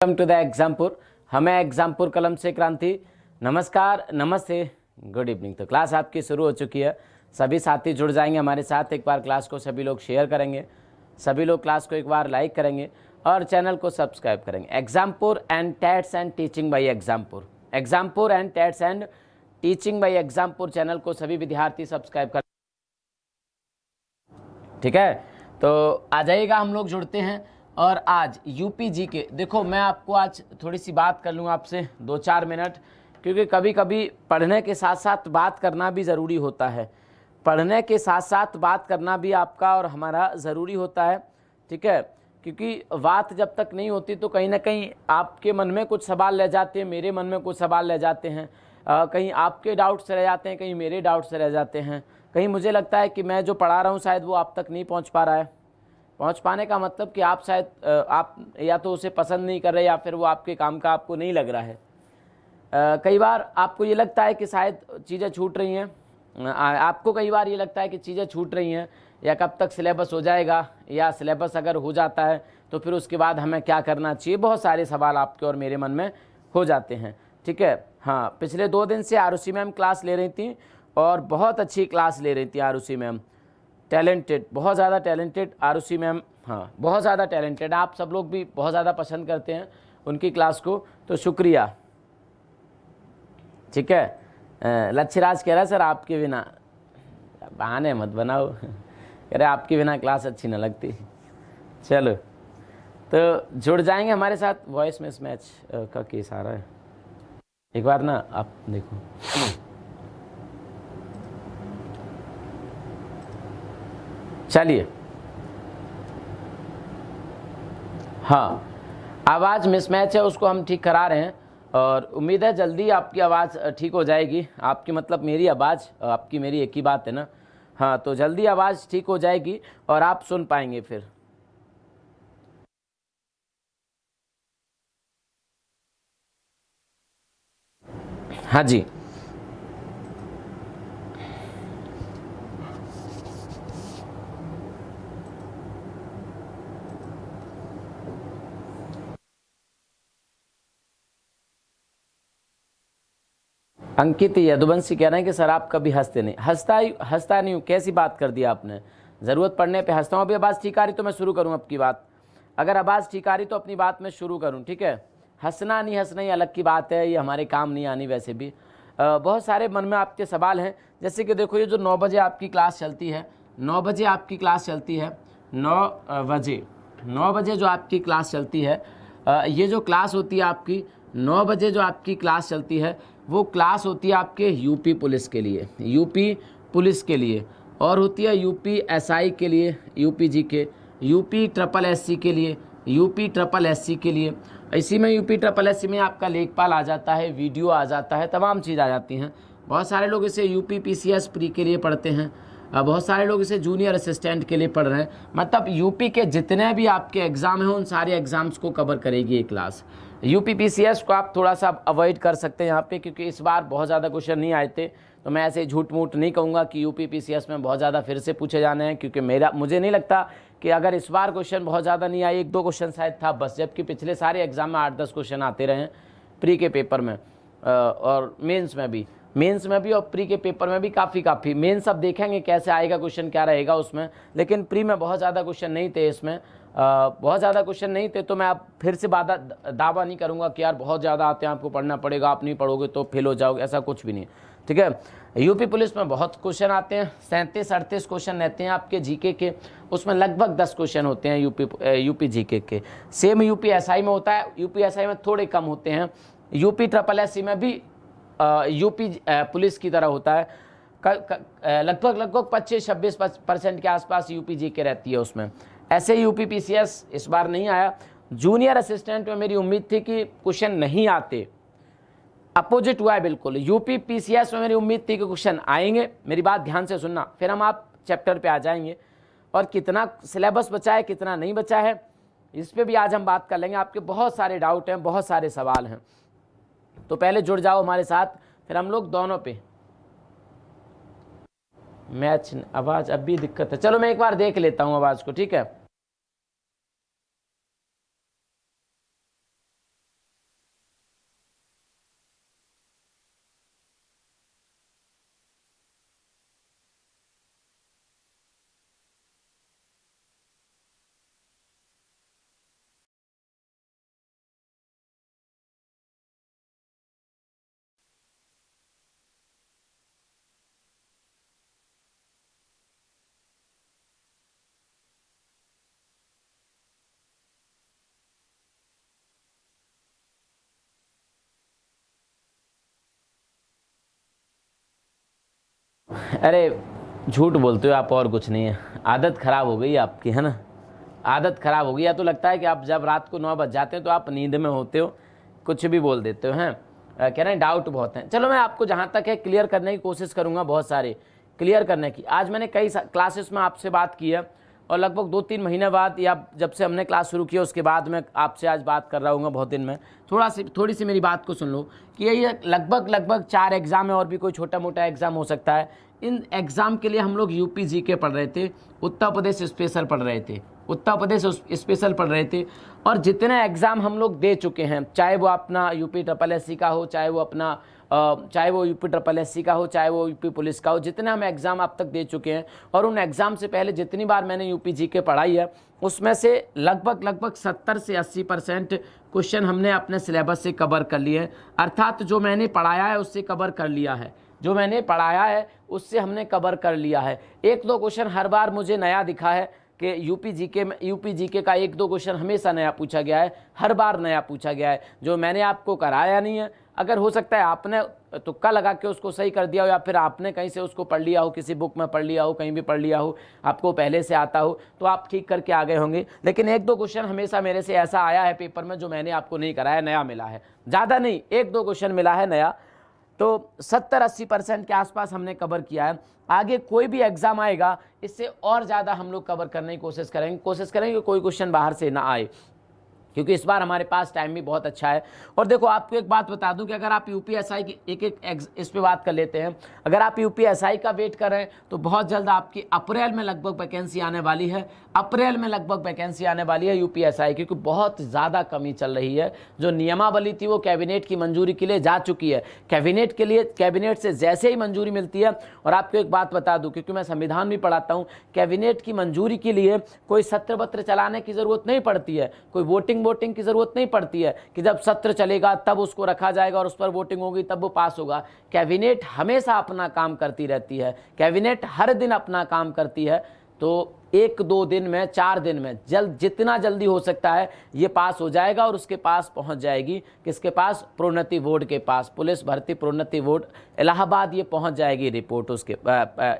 Welcome to the Exampur. हमें एग्जामपुर कलम से क्रांति। नमस्कार, नमस्ते, गुड इवनिंग। तो क्लास आपकी शुरू हो चुकी है। सभी साथी जुड़ जाएंगे हमारे साथ। एक बार क्लास को सभी लोग शेयर करेंगे, सभी लोग क्लास को एक बार लाइक करेंगे और चैनल को सब्सक्राइब करेंगे। Exampur and TETs and teaching by Exampur, Exampur and TETs and teaching by Exampur channel को सभी विद्यार्थी सब्सक्राइब कर, ठीक है। तो आ जाइएगा, हम लोग जुड़ते हैं। और आज यूपीजी के, देखो मैं आपको आज थोड़ी सी बात कर लूँगा आपसे 2-4 मिनट, क्योंकि कभी कभी पढ़ने के साथ साथ बात करना भी ज़रूरी होता है। पढ़ने के साथ साथ बात करना भी आपका और हमारा ज़रूरी होता है, ठीक है। क्योंकि बात जब तक नहीं होती तो कहीं ना कहीं आपके मन में कुछ सवाल रह जाते हैं, मेरे मन में कुछ सवाल रह जाते हैं, कहीं आपके डाउट्स रह जाते हैं, कहीं मेरे डाउट्स रह जाते हैं, कहीं मुझे लगता है कि मैं जो पढ़ा रहा हूँ शायद वो आप तक नहीं पहुँच पा रहा है। पहुंच पाने का मतलब कि आप शायद आप या तो उसे पसंद नहीं कर रहे या फिर वो आपके काम का आपको नहीं लग रहा है। कई बार आपको ये लगता है कि शायद चीज़ें छूट रही हैं, आपको कई बार ये लगता है कि चीज़ें छूट रही हैं या कब तक सिलेबस हो जाएगा, या सिलेबस अगर हो जाता है तो फिर उसके बाद हमें क्या करना चाहिए। बहुत सारे सवाल आपके और मेरे मन में हो जाते हैं, ठीक है। हाँ, पिछले 2 दिन से आरुषि मैम क्लास ले रही थी और बहुत अच्छी क्लास ले रही थी आरुषि मैम। टैलेंटेड, बहुत ज़्यादा टैलेंटेड आरुषि मैम, हाँ बहुत ज़्यादा टैलेंटेड। आप सब लोग भी बहुत ज़्यादा पसंद करते हैं उनकी क्लास को, तो शुक्रिया, ठीक है। लक्ष्यराज कह रहा है सर आपके बिना, बहाने मत बनाओ, कह रहे आपके बिना क्लास अच्छी ना लगती। चलो तो जुड़ जाएंगे हमारे साथ। वॉइस मिसमैच का केस आ रहा है, एक बार ना आप देखो। चलिए, हाँ आवाज़ मिसमैच है, उसको हम ठीक करा रहे हैं और उम्मीद है जल्दी आपकी आवाज़ ठीक हो जाएगी। आपकी मतलब मेरी आवाज़, आपकी मेरी एक ही बात है ना। हाँ, तो जल्दी आवाज़ ठीक हो जाएगी और आप सुन पाएंगे फिर। हाँ जी, अंकित यदुवंशी कह रहे हैं कि सर आप कभी हंसते नहीं। हंसता नहीं हूँ, कैसी बात कर दी आपने। ज़रूरत पड़ने पे हंसता हूँ। अभी आवाज़ ठीक आ रही तो मैं शुरू करूँ आपकी बात। अगर आवाज़ ठीक आ रही तो अपनी बात मैं शुरू करूँ, ठीक है। हंसना नहीं हंसना ही अलग की बात है, ये हमारे काम नहीं आनी। वैसे भी बहुत सारे मन में आपके सवाल हैं, जैसे कि देखो ये जो 9 बजे आपकी क्लास चलती है, 9 बजे आपकी क्लास चलती है, 9 बजे जो आपकी क्लास चलती है, ये जो क्लास होती है आपकी 9 बजे जो आपकी क्लास चलती है, वो क्लास होती है आपके यूपी पुलिस के लिए, यूपी पुलिस के लिए, और होती है यूपी एसआई के लिए, यूपी जी के, यूपी ट्रिपल एससी के लिए, यूपी ट्रिपल एससी के लिए। इसी में यूपी ट्रिपल एससी में आपका लेखपाल आ जाता है, वीडियो आ जाता है, तमाम चीज़ आ जाती हैं। बहुत सारे लोग इसे यूपी पीसीएस प्री के लिए पढ़ते हैं, बहुत सारे लोग इसे जूनियर असिस्टेंट के लिए पढ़ रहे हैं। मतलब यूपी के जितने भी आपके एग्ज़ाम हैं उन सारे एग्ज़ाम्स को कवर करेगी ये क्लास। यूपी पीसीएस को आप थोड़ा सा अवॉइड कर सकते हैं यहाँ पे, क्योंकि इस बार बहुत ज़्यादा क्वेश्चन नहीं आए थे। तो मैं ऐसे झूठ मूठ नहीं कहूँगा कि यूपी पीसीएस में बहुत ज़्यादा फिर से पूछे जाने हैं, क्योंकि मुझे नहीं लगता कि अगर इस बार क्वेश्चन बहुत ज़्यादा नहीं आए, 1-2 क्वेश्चन शायद था बस, जबकि पिछले सारे एग्जाम में 8-10 क्वेश्चन आते रहे हैं प्री के पेपर में और मेंस में भी और प्री के पेपर में भी काफ़ी। मेंस अब देखेंगे कैसे आएगा क्वेश्चन, क्या रहेगा उसमें, लेकिन प्री में बहुत ज़्यादा क्वेश्चन नहीं थे इसमें, बहुत ज़्यादा क्वेश्चन नहीं थे। तो मैं अब फिर से दावा नहीं करूँगा कि यार बहुत ज़्यादा आते हैं आपको पढ़ना पड़ेगा, आप नहीं पढ़ोगे तो फेल हो जाओगे, ऐसा कुछ भी नहीं, ठीक है। यूपी पुलिस में बहुत क्वेश्चन आते हैं, 37-38 क्वेश्चन रहते हैं आपके जीके के, उसमें लगभग 10 क्वेश्चन होते हैं यूपी जीके के। सेम यूपी एसआई में होता है, यूपी एसआई में थोड़े कम होते हैं। यूपी ट्रिपल एससी में भी यूपी पुलिस की तरह होता है, लगभग 25-26% के आसपास यूपी जीके रहती है उसमें। ऐसे यूपी पीसीएस इस बार नहीं आया। जूनियर असिस्टेंट में मेरी उम्मीद थी कि क्वेश्चन नहीं आते, अपोजिट हुआ है बिल्कुल। यूपी पीसीएस में मेरी उम्मीद थी कि क्वेश्चन आएंगे। मेरी बात ध्यान से सुनना, फिर हम आप चैप्टर पे आ जाएंगे और कितना सिलेबस बचा है कितना नहीं बचा है इस पे भी आज हम बात कर लेंगे। आपके बहुत सारे डाउट हैं, बहुत सारे सवाल हैं, तो पहले जुड़ जाओ हमारे साथ, फिर हम लोग दोनों पे मैच। आवाज़ अब भी दिक्कत है, चलो मैं एक बार देख लेता हूँ आवाज़ को, ठीक है। अरे झूठ बोलते हो आप, और कुछ नहीं है, आदत ख़राब हो गई आपकी, है ना, आदत ख़राब हो गई। या तो लगता है कि आप जब रात को 9 बज जाते हैं तो आप नींद में होते हो, कुछ भी बोल देते हो, हैं कह रहे हैं डाउट बहुत हैं। चलो मैं आपको जहाँ तक है क्लियर करने की कोशिश करूँगा, बहुत सारे क्लियर करने की। आज मैंने कई क्लासेस में आपसे बात की है, और लगभग 2-3 महीने बाद या जब से हमने क्लास शुरू किया उसके बाद मैं आपसे आज बात कर रहा हूँ बहुत दिन में। थोड़ी सी मेरी बात को सुन लो कि ये लगभग 4 एग्ज़ाम है, और भी कोई छोटा मोटा एग्ज़ाम हो सकता है। इन एग्ज़ाम के लिए हम लोग यूपी जीके पढ़ रहे थे, उत्तर प्रदेश स्पेशल पढ़ रहे थे, उत्तर प्रदेश स्पेशल पढ़ रहे थे। और जितने एग्ज़ाम हम लोग दे चुके हैं, चाहे वो अपना यूपी SSC का हो, चाहे वो यूपी SSC का हो, चाहे वो यूपी पुलिस का हो, जितने हम एग्ज़ाम अब तक दे चुके हैं, और उन एग्ज़ाम से पहले जितनी बार मैंने यूपी जीके पढ़ाई है, उसमें से लगभग 70 से 80% क्वेश्चन हमने अपने सिलेबस से कवर कर लिए हैं। अर्थात जो मैंने पढ़ाया है उससे कवर कर लिया है, जो मैंने पढ़ाया है उससे हमने कवर कर लिया है। 1-2 क्वेश्चन हर बार मुझे नया दिखा है कि यूपी जीके का 1-2 क्वेश्चन हमेशा नया पूछा गया है, हर बार नया पूछा गया है, जो मैंने आपको कराया नहीं है। अगर हो सकता है आपने तुक्का लगा के उसको सही कर दिया हो, या फिर आपने कहीं से उसको पढ़ लिया हो, किसी बुक में पढ़ लिया हो, कहीं भी पढ़ लिया हो, आपको पहले से आता हो, तो आप ठीक करके आ गए होंगे। लेकिन 1-2 क्वेश्चन हमेशा मेरे से ऐसा आया है पेपर में जो मैंने आपको नहीं कराया, नया मिला है, ज़्यादा नहीं, 1-2 क्वेश्चन मिला है नया। तो 70-80% के आसपास हमने कवर किया है। आगे कोई भी एग्ज़ाम आएगा इससे और ज़्यादा हम लोग कवर करने की कोशिश करेंगे कोई क्वेश्चन बाहर से ना आए, क्योंकि इस बार हमारे पास टाइम भी बहुत अच्छा है। और देखो आपको एक बात बता दूं कि अगर आप यूपीएसआई की एक इस पे बात कर लेते हैं, अगर आप यूपीएसआई का वेट कर रहे हैं तो बहुत जल्द आपकी अप्रैल में लगभग वैकेंसी आने वाली है, अप्रैल में लगभग वैकेंसी आने वाली है यूपीएसआई, क्योंकि बहुत ज़्यादा कमी चल रही है। जो नियमावली थी वो कैबिनेट की मंजूरी के लिए जा चुकी है, कैबिनेट से जैसे ही मंजूरी मिलती है। और आपको एक बात बता दूँ, क्योंकि मैं संविधान भी पढ़ाता हूँ, कैबिनेट की मंजूरी के लिए कोई सत्र वत्र चलाने की ज़रूरत नहीं पड़ती है, कोई वोटिंग की ज़रूरत नहीं पड़ती है कि जब सत्र चलेगा तब उसको रखा जाएगा और उस पर वोटिंग होगी तब वो पास होगा। कैबिनेट हमेशा अपना काम करती रहती है, कैबिनेट हर दिन अपना काम करती है। तो 1-2 दिन में, 4 दिन में, जितना जल्दी हो सकता है ये पास हो जाएगा, और उसके पास पहुंच जाएगी। किसके पास? प्रोन्नति बोर्ड के पास, पुलिस भर्ती प्रोन्नति बोर्ड इलाहाबाद, ये पहुंच जाएगी रिपोर्ट उसके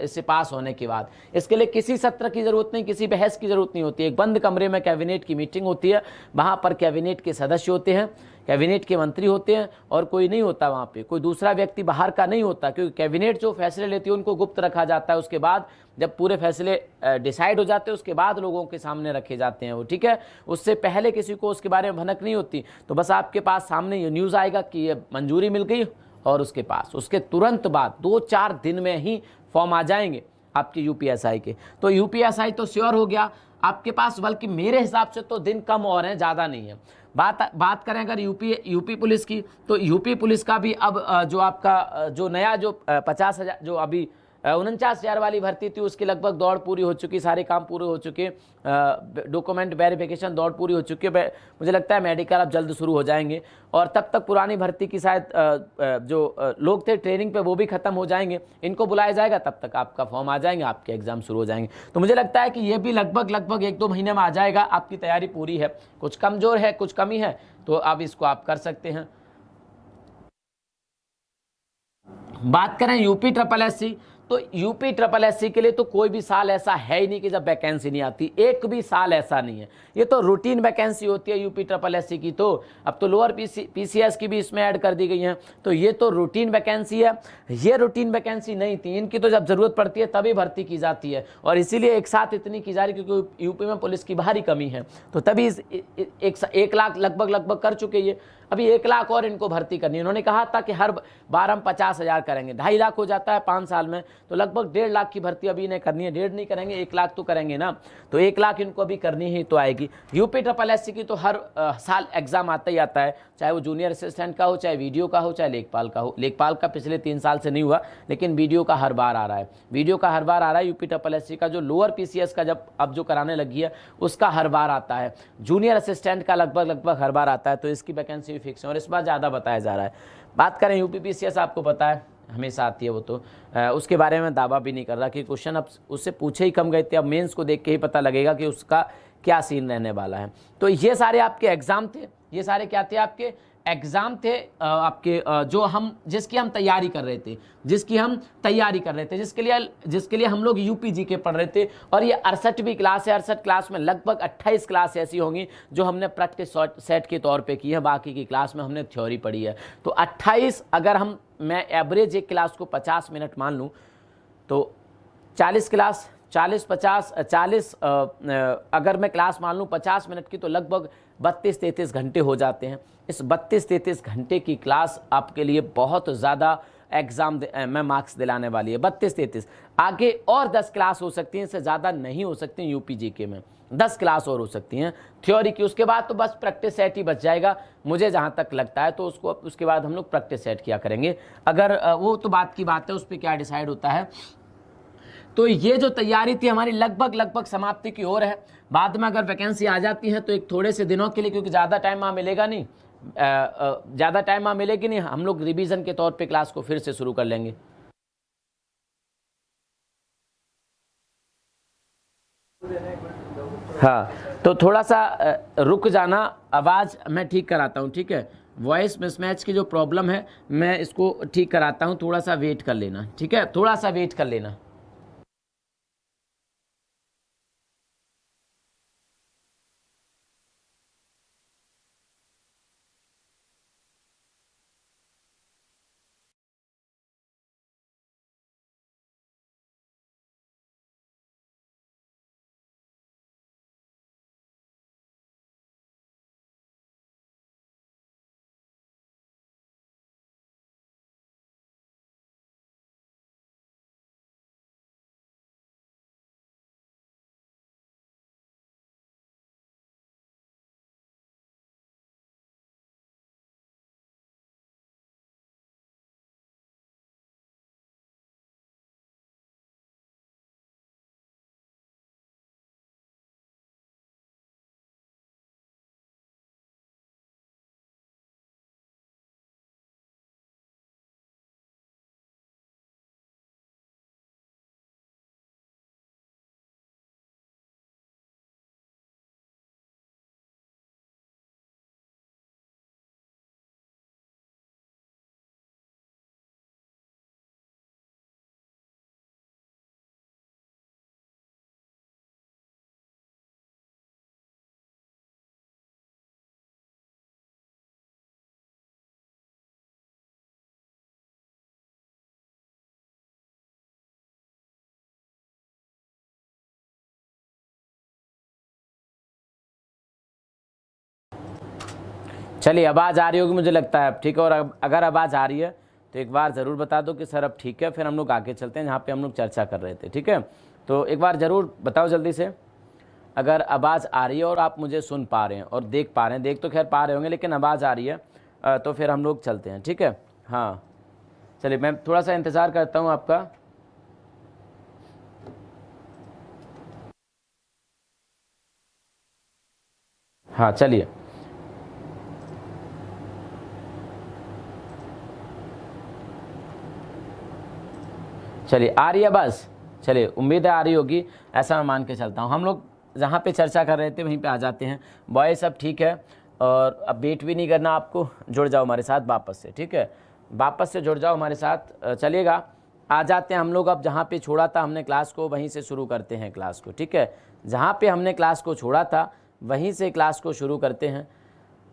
इससे पास होने के बाद। इसके लिए किसी सत्र की ज़रूरत नहीं, किसी बहस की ज़रूरत नहीं होती। एक बंद कमरे में कैबिनेट की मीटिंग होती है, वहाँ पर कैबिनेट के सदस्य होते हैं, कैबिनेट के मंत्री होते हैं, और कोई नहीं होता वहाँ पे, कोई दूसरा व्यक्ति बाहर का नहीं होता, क्योंकि कैबिनेट जो फैसले लेती है उनको गुप्त रखा जाता है। उसके बाद जब पूरे फैसले डिसाइड हो जाते हैं उसके बाद लोगों के सामने रखे जाते हैं वो, ठीक है। उससे पहले किसी को उसके बारे में भनक नहीं होती। तो बस आपके पास सामने ये न्यूज़ आएगा कि ये मंजूरी मिल गई, और उसके तुरंत बाद 2-4 दिन में ही फॉर्म आ जाएंगे आपके यूपीएसआई के। तो यूपीएसआई तो श्योर हो गया आपके पास, बल्कि मेरे हिसाब से तो दिन कम और हैं, ज़्यादा नहीं है। बात करें अगर यूपी पुलिस की, तो यूपी पुलिस का भी अब जो आपका जो नया जो 50,000 जो अभी 49,000 वाली भर्ती थी उसकी लगभग दौड़ पूरी हो चुकी, सारे काम पूरे हो चुके, डॉक्यूमेंट वेरिफिकेशन दौड़ पूरी हो चुकी है। मुझे लगता है मेडिकल अब जल्द शुरू हो जाएंगे, और तब तक पुरानी भर्ती की शायद जो लोग थे ट्रेनिंग पे वो भी खत्म हो जाएंगे, इनको बुलाया जाएगा, तब तक आपका फॉर्म आ जाएंगे, आपके एग्जाम शुरू हो जाएंगे। तो मुझे लगता है कि ये भी लगभग 1-2 महीने में आ जाएगा। आपकी तैयारी पूरी है, कुछ कमजोर है, कुछ कमी है, तो अब इसको आप कर सकते हैं। बात करें यूपी SSC, तो यूपी SSC के लिए तो कोई भी साल ऐसा है ही नहीं कि जब वैकेंसी नहीं आती, एक भी साल ऐसा नहीं है। ये तो रूटीन वैकेंसी होती है यूपी SSC की। तो अब तो लोअर PCS की भी इसमें ऐड कर दी गई हैं, तो ये तो रूटीन वैकेंसी है। ये रूटीन वैकेंसी नहीं थी, इनकी तो जब ज़रूरत पड़ती है तभी भर्ती की जाती है, और इसीलिए एक साथ इतनी की जा रही, क्योंकि यूपी में पुलिस की भारी कमी है। तो तभी 1 लाख लगभग कर चुके ये, अभी 1 लाख और इनको भर्ती करनी है। उन्होंने कहा था कि हर बार हम 50,000 करेंगे, 2.5 लाख हो जाता है 5 साल में, तो लगभग 1.5 लाख की भर्ती अभी इन्हें करनी है। 1.5 नहीं करेंगे, 1 लाख तो करेंगे ना, तो 1 लाख इनको अभी करनी ही तो आएगी। यूपी SSC की तो हर साल एग्जाम आता ही आता है, चाहे वो जूनियर असिस्टेंट का हो, चाहे वीडियो का हो, चाहे लेखपाल का हो। लेखपाल का पिछले 3 साल से नहीं हुआ, लेकिन वीडियो का हर बार आ रहा है, वीडियो का हर बार आ रहा है। यूपी SSC का जो लोअर PCS का जब अब जो कराने लगी है उसका हर बार आता है, जूनियर असिस्टेंट का लगभग हर बार आता है। तो इसकी वैकेंसी भी फिक्स है, और इस बार ज़्यादा बताया जा रहा है। बात करें यूपी PCS, आपको पता है हमेशा आती है वो, तो उसके बारे में दावा भी नहीं कर रहा कि क्वेश्चन अब उससे पूछे ही कम गए थे। अब मेंस को देख के ही पता लगेगा कि उसका क्या सीन रहने वाला है। तो ये सारे आपके एग्जाम थे, ये सारे क्या थे? आपके एग्ज़ाम थे आपके जो हम जिसकी हम तैयारी कर रहे थे, जिसके लिए हम लोग यूपी जीके पढ़ रहे थे। और ये 68वीं क्लास है। 68 क्लास में लगभग 28 क्लास ऐसी होंगी जो हमने प्रैक्टिस सेट के तौर पे की है, बाकी की क्लास में हमने थ्योरी पढ़ी है। तो 28, अगर मैं एवरेज एक क्लास को 50 मिनट मान लूँ तो 40 क्लास, 40 अगर मैं क्लास मान लूँ 50 मिनट की, तो लगभग 32-33 घंटे हो जाते हैं। इस 32-33 घंटे की क्लास आपके लिए बहुत ज़्यादा एग्ज़ाम में मार्क्स दिलाने वाली है। 32-33 आगे और 10 क्लास हो सकती हैं, इससे ज़्यादा नहीं हो सकती यूपी जीके में। 10 क्लास और हो सकती हैं थ्योरी की। उसके बाद तो बस प्रैक्टिस सेट ही बच जाएगा मुझे जहाँ तक लगता है। तो उसके बाद हम लोग प्रैक्टिस सेट किया करेंगे। अगर वो तो बात की बात है, उस पर क्या डिसाइड होता है। तो ये जो तैयारी थी हमारी लगभग समाप्ति की ओर है। बाद में अगर वैकेंसी आ जाती है तो एक थोड़े से दिनों के लिए, क्योंकि ज़्यादा टाइम वहाँ मिलेगा नहीं, हम लोग रिवीजन के तौर पे क्लास को फिर से शुरू कर लेंगे। हाँ, तो थोड़ा सा रुक जाना, आवाज़ मैं ठीक कराता हूँ, ठीक है। वॉइस मिसमैच की जो प्रॉब्लम है मैं इसको ठीक कराता हूँ, थोड़ा सा वेट कर लेना, ठीक है, थोड़ा सा वेट कर लेना। चलिए, आवाज़ आ रही होगी मुझे लगता है अब, ठीक है। और अगर आवाज़ आ रही है तो एक बार ज़रूर बता दो कि सर अब ठीक है, फिर हम लोग आगे चलते हैं जहाँ पे हम लोग चर्चा कर रहे थे, ठीक है। तो एक बार ज़रूर बताओ जल्दी से अगर आवाज़ आ रही है और आप मुझे सुन पा रहे हैं और देख पा रहे हैं। देख तो खैर पा रहे होंगे, लेकिन आवाज़ आ रही है तो फिर हम लोग चलते हैं, ठीक है। हाँ, चलिए, मैं थोड़ा सा इंतज़ार करता हूँ आपका। हाँ, चलिए चलिए, आ रही है बस। चलिए, उम्मीद है आ रही होगी, ऐसा मैं मान के चलता हूँ। हम लोग जहाँ पे चर्चा कर रहे थे वहीं पे आ जाते हैं। बॉय सब ठीक है, और अब वेट भी नहीं करना आपको, जुड़ जाओ हमारे साथ वापस से, ठीक है। वापस से जुड़ जाओ हमारे साथ, चलिएगा। आ जाते हैं हम लोग अब जहाँ पे छोड़ा था हमने क्लास को, वहीं से शुरू करते हैं क्लास को, ठीक है। जहाँ पे हमने क्लास को छोड़ा था वहीं से क्लास को शुरू करते हैं,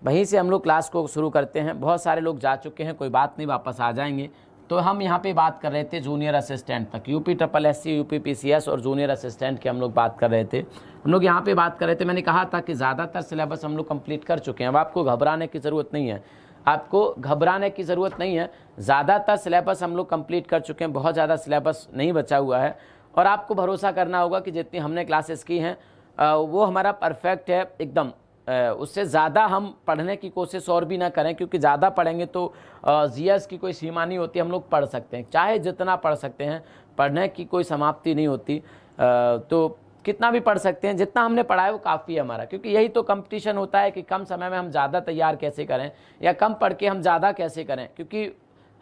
वहीं से हम लोग क्लास को शुरू करते हैं। बहुत सारे लोग जा चुके हैं, कोई बात नहीं, वापस आ जाएंगे। तो हम यहाँ पे बात कर रहे थे जूनियर असिस्टेंट तक, UP triple SC, UP PCS और जूनियर असिस्टेंट की हम लोग बात कर रहे थे। हम लोग यहाँ पे बात कर रहे थे, मैंने कहा था कि ज़्यादातर सिलेबस हम लोग कंप्लीट कर चुके हैं। अब आपको घबराने की ज़रूरत नहीं है, आपको घबराने की ज़रूरत नहीं है। ज़्यादातर सिलेबस हम लोग कंप्लीट कर चुके हैं, बहुत ज़्यादा सिलेबस नहीं बचा हुआ है। और आपको भरोसा करना होगा कि जितनी हमने क्लासेस की हैं वो हमारा परफेक्ट है एकदम। उससे ज़्यादा हम पढ़ने की कोशिश और भी ना करें, क्योंकि ज़्यादा पढ़ेंगे तो जीएस की कोई सीमा नहीं होती, हम लोग पढ़ सकते हैं, चाहे जितना पढ़ सकते हैं, पढ़ने की कोई समाप्ति नहीं होती। तो कितना भी पढ़ सकते हैं, जितना हमने पढ़ा है वो काफ़ी है हमारा, क्योंकि यही तो कंपटीशन होता है कि कम समय में हम ज़्यादा तैयार कैसे करें, या कम पढ़ के हम ज़्यादा कैसे करें। क्योंकि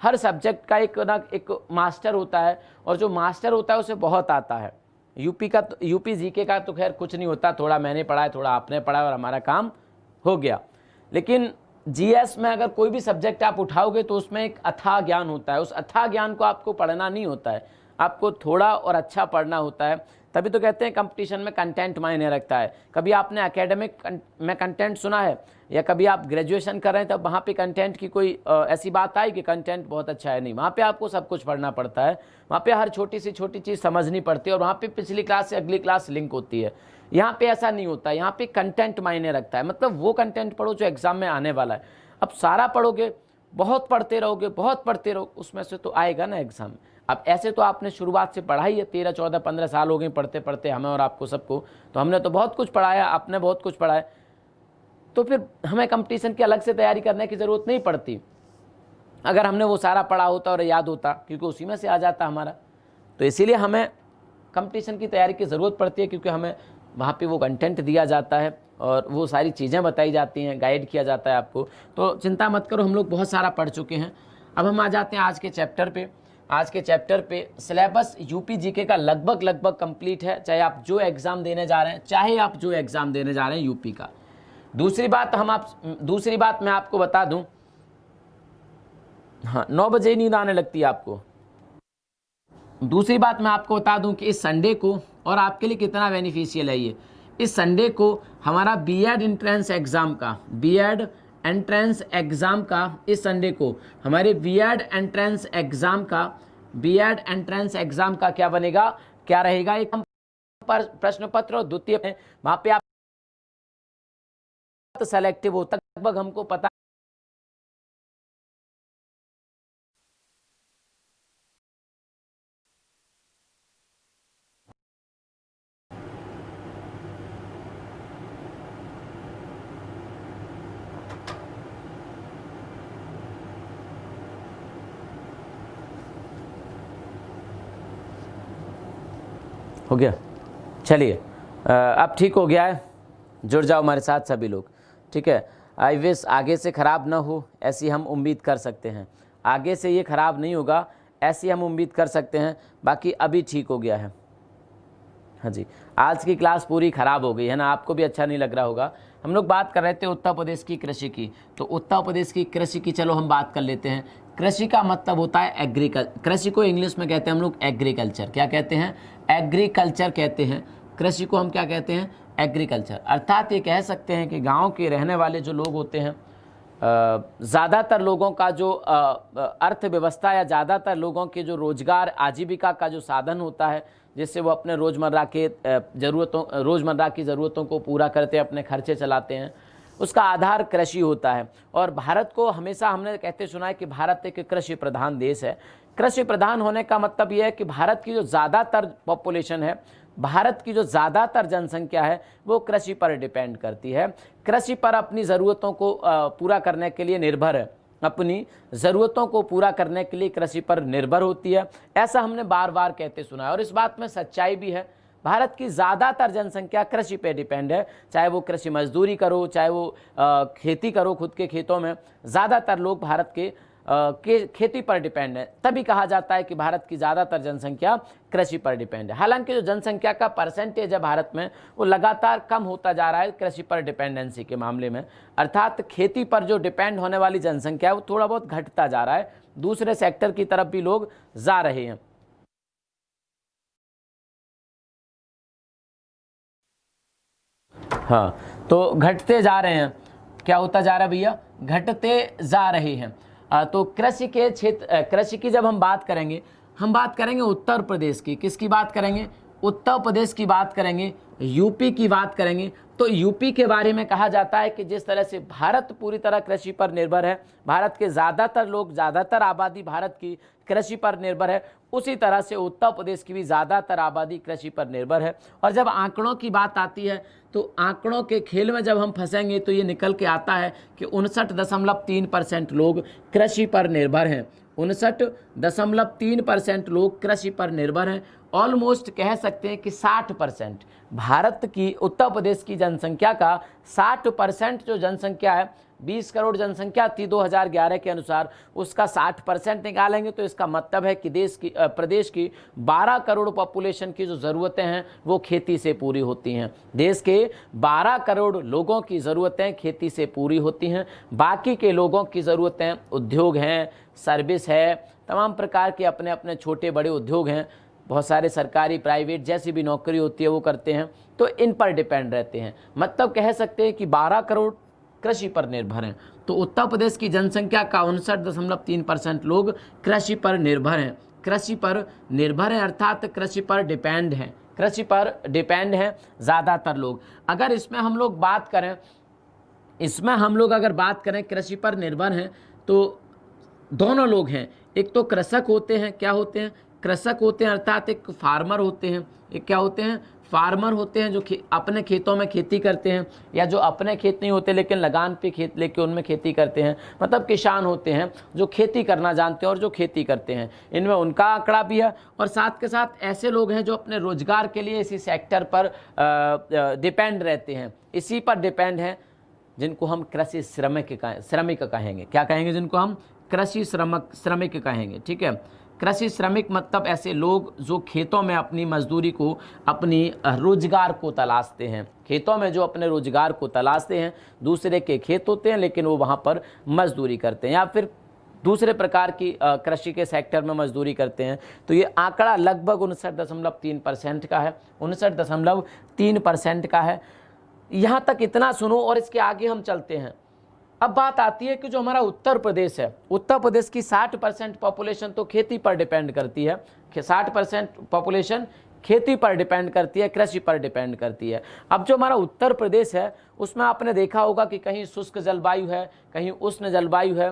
हर सब्जेक्ट का एक मास्टर होता है, और जो मास्टर होता है उसे बहुत आता है। यूपी जीके का तो खैर कुछ नहीं होता, थोड़ा मैंने पढ़ा है, थोड़ा आपने पढ़ा है और हमारा काम हो गया। लेकिन जीएस में अगर कोई भी सब्जेक्ट आप उठाओगे तो उसमें एक अथाह ज्ञान होता है। उस अथाह ज्ञान को आपको पढ़ना नहीं होता है, आपको थोड़ा और अच्छा पढ़ना होता है। तभी तो कहते हैं कंपटीशन में कंटेंट मायने रखता है। कभी आपने एकेडमिक में कंटेंट सुना है, या कभी आप ग्रेजुएशन कर रहे हैं तब वहाँ पे कंटेंट की कोई ऐसी बात आई कि कंटेंट बहुत अच्छा है? नहीं, वहाँ पे आपको सब कुछ पढ़ना पड़ता है। वहाँ पे हर छोटी से छोटी चीज़ समझनी पड़ती है, और वहाँ पे पिछली क्लास से अगली क्लास लिंक होती है। यहाँ पे ऐसा नहीं होता, यहाँ पे कंटेंट मायने रखता है। मतलब वो कंटेंट पढ़ो जो एग्जाम में आने वाला है। अब सारा पढ़ोगे, बहुत पढ़ते रहोगे, बहुत पढ़ते रहो, उसमें से तो आएगा ना एग्जाम में। अब ऐसे तो आपने शुरुआत से पढ़ा ही है, 13, 14, 15 साल हो गए पढ़ते पढ़ते हमें और आपको सबको, तो हमने तो बहुत कुछ पढ़ाया, आपने बहुत कुछ पढ़ा है। तो फिर हमें कंपटीशन की अलग से तैयारी करने की ज़रूरत नहीं पड़ती। अगर हमने वो सारा पढ़ा होता और याद होता, क्योंकि उसी में से आ जाता हमारा। तो इसीलिए हमें कंपटीशन की तैयारी की ज़रूरत पड़ती है, क्योंकि हमें वहाँ पे वो कंटेंट दिया जाता है और वो सारी चीज़ें बताई जाती हैं, गाइड किया जाता है आपको। तो चिंता मत करो, हम लोग बहुत सारा पढ़ चुके हैं। अब हम आ जाते हैं आज के चैप्टर पे। आज के चैप्टर पे सिलेबस यूपी जीके का लगभग कंप्लीट है, चाहे आप जो एग्ज़ाम देने जा रहे हैं, यूपी का। दूसरी बात मैं आपको बता दूं, हाँ 9 बजे नींद आने लगती है आपको। दूसरी बात मैं आपको बता दूं कि इस संडे को, और आपके लिए कितना बेनिफिशियल है ये, इस संडे को हमारा बीएड एंट्रेंस एग्ज़ाम का इस संडे को हमारे बीएड एंट्रेंस एग्ज़ाम का क्या बनेगा, क्या रहेगा, एक प्रश्न पत्र और द्वितीय, वहाँ पे आप सेलेक्टिव होता लगभग हमको पता हो गया। चलिए अब ठीक हो गया है, जुड़ जाओ हमारे साथ सभी लोग, ठीक है। आई विश आगे से ख़राब ना हो, ऐसी हम उम्मीद कर सकते हैं। आगे से ये ख़राब नहीं होगा, ऐसी हम उम्मीद कर सकते हैं। बाकी अभी ठीक हो गया है। हाँ जी, आज की क्लास पूरी ख़राब हो गई है ना, आपको भी अच्छा नहीं लग रहा होगा। हम लोग बात कर रहे थे उत्तर प्रदेश की कृषि की, तो उत्तर प्रदेश की कृषि की चलो हम बात कर लेते हैं। कृषि का मतलब होता है एग्रीकल्चर। कृषि को इंग्लिश में कहते हैं हम लोग एग्रीकल्चर। क्या कहते हैं? एग्रीकल्चर कहते हैं। कृषि को हम क्या कहते हैं? एग्रीकल्चर। अर्थात ये कह सकते हैं कि गांव के रहने वाले जो लोग होते हैं, ज़्यादातर लोगों का जो अर्थव्यवस्था या ज़्यादातर लोगों के जो रोजगार आजीविका का जो साधन होता है, जिससे वो अपने रोज़मर्रा की ज़रूरतों को पूरा करते हैं, अपने खर्चे चलाते हैं, उसका आधार कृषि होता है। और भारत को हमेशा हमने कहते सुना है कि भारत एक कृषि प्रधान देश है। कृषि प्रधान होने का मतलब यह है कि भारत की जो ज़्यादातर पॉपुलेशन है, भारत की जो ज़्यादातर जनसंख्या है, वो कृषि पर डिपेंड करती है, कृषि पर अपनी ज़रूरतों को पूरा करने के लिए निर्भर है, अपनी ज़रूरतों को पूरा करने के लिए कृषि पर निर्भर होती है। ऐसा हमने बार बार कहते सुना है, और इस बात में सच्चाई भी है। भारत की ज़्यादातर जनसंख्या कृषि पे डिपेंड है, चाहे वो कृषि मजदूरी करो, चाहे वो खेती करो खुद के खेतों में, ज़्यादातर लोग भारत के खेती पर डिपेंड है। तभी कहा जाता है कि भारत की ज़्यादातर जनसंख्या कृषि पर डिपेंड है। हालांकि जो जनसंख्या का परसेंटेज है भारत में, वो लगातार कम होता जा रहा है कृषि पर डिपेंडेंसी के मामले में। अर्थात खेती पर जो डिपेंड होने वाली जनसंख्या है वो थोड़ा बहुत घटता जा रहा है, दूसरे सेक्टर की तरफ भी लोग जा रहे हैं। हाँ, तो घटते जा रहे हैं। क्या होता जा रहा है भैया? घटते जा रहे हैं। तो कृषि के क्षेत्र, कृषि की जब हम बात करेंगे उत्तर प्रदेश की। किसकी बात करेंगे? उत्तर प्रदेश की बात करेंगे, यूपी की बात करेंगे। तो यूपी के बारे में कहा जाता है कि जिस तरह से भारत पूरी तरह कृषि पर निर्भर है, भारत के ज़्यादातर लोग, ज़्यादातर आबादी भारत की कृषि पर निर्भर है, उसी तरह से उत्तर प्रदेश की भी ज़्यादातर आबादी कृषि पर निर्भर है। और जब आंकड़ों की बात आती है, तो आंकड़ों के खेल में जब हम फंसेंगे तो ये निकल के आता है कि 59.3% लोग कृषि पर निर्भर हैं। 59.3% लोग कृषि पर निर्भर हैं। ऑलमोस्ट कह सकते हैं कि 60%, भारत की उत्तर प्रदेश की जनसंख्या का 60% जो जनसंख्या है 20 करोड़ जनसंख्या थी 2011 के अनुसार, उसका 60% निकालेंगे तो इसका मतलब है कि प्रदेश की 12 करोड़ पॉपुलेशन की जो ज़रूरतें हैं वो खेती से पूरी होती हैं। देश के 12 करोड़ लोगों की ज़रूरतें खेती से पूरी होती हैं। बाकी के लोगों की ज़रूरतें उद्योग हैं, सर्विस है, तमाम प्रकार के अपने अपने छोटे बड़े उद्योग हैं, बहुत सारे सरकारी प्राइवेट जैसी भी नौकरी होती है वो करते हैं, तो इन पर डिपेंड रहते हैं। मतलब कह सकते हैं कि 12 करोड़ कृषि पर निर्भर हैं। तो उत्तर प्रदेश की जनसंख्या का 59.3% लोग कृषि पर निर्भर हैं। कृषि पर निर्भर हैं अर्थात कृषि पर डिपेंड हैं, कृषि पर डिपेंड हैं ज़्यादातर लोग। अगर इसमें हम लोग बात करें, अगर बात करें कृषि पर निर्भर हैं तो दोनों लोग हैं। एक तो कृषक होते हैं, क्या होते हैं? कृषक होते हैं अर्थात एक फार्मर होते हैं। एक क्या होते हैं? फार्मर होते हैं जो अपने खेतों में खेती करते हैं, या जो अपने खेत नहीं होते लेकिन लगान पे खेत लेके उनमें खेती करते हैं। मतलब किसान होते हैं जो खेती करना जानते हैं और जो खेती करते हैं। इनमें उनका आंकड़ा भी है, और साथ के साथ ऐसे लोग हैं जो अपने रोजगार के लिए इसी सेक्टर पर डिपेंड रहते हैं, इसी पर डिपेंड हैं, जिनको हम कृषि श्रमिक कहेंगे। क्या कहेंगे? जिनको हम कृषि श्रमिक कहेंगे। ठीक है, कृषि श्रमिक मतलब ऐसे लोग जो खेतों में अपनी मजदूरी को, अपनी रोजगार को तलाशते हैं। खेतों में जो अपने रोजगार को तलाशते हैं, दूसरे के खेत होते हैं लेकिन वो वहाँ पर मजदूरी करते हैं, या फिर दूसरे प्रकार की कृषि के सेक्टर में मजदूरी करते हैं। तो ये आंकड़ा लगभग 59.3% का है, 59.3% का है। यहाँ तक इतना सुनो और इसके आगे हम चलते हैं। अब बात आती है कि जो हमारा उत्तर प्रदेश है, उत्तर प्रदेश की 60% पॉपुलेशन तो खेती पर डिपेंड करती है। 60% पॉपुलेशन खेती पर डिपेंड करती है, कृषि पर डिपेंड करती है। अब जो हमारा उत्तर प्रदेश है उसमें आपने देखा होगा कि कहीं शुष्क जलवायु है, कहीं उष्ण जलवायु है,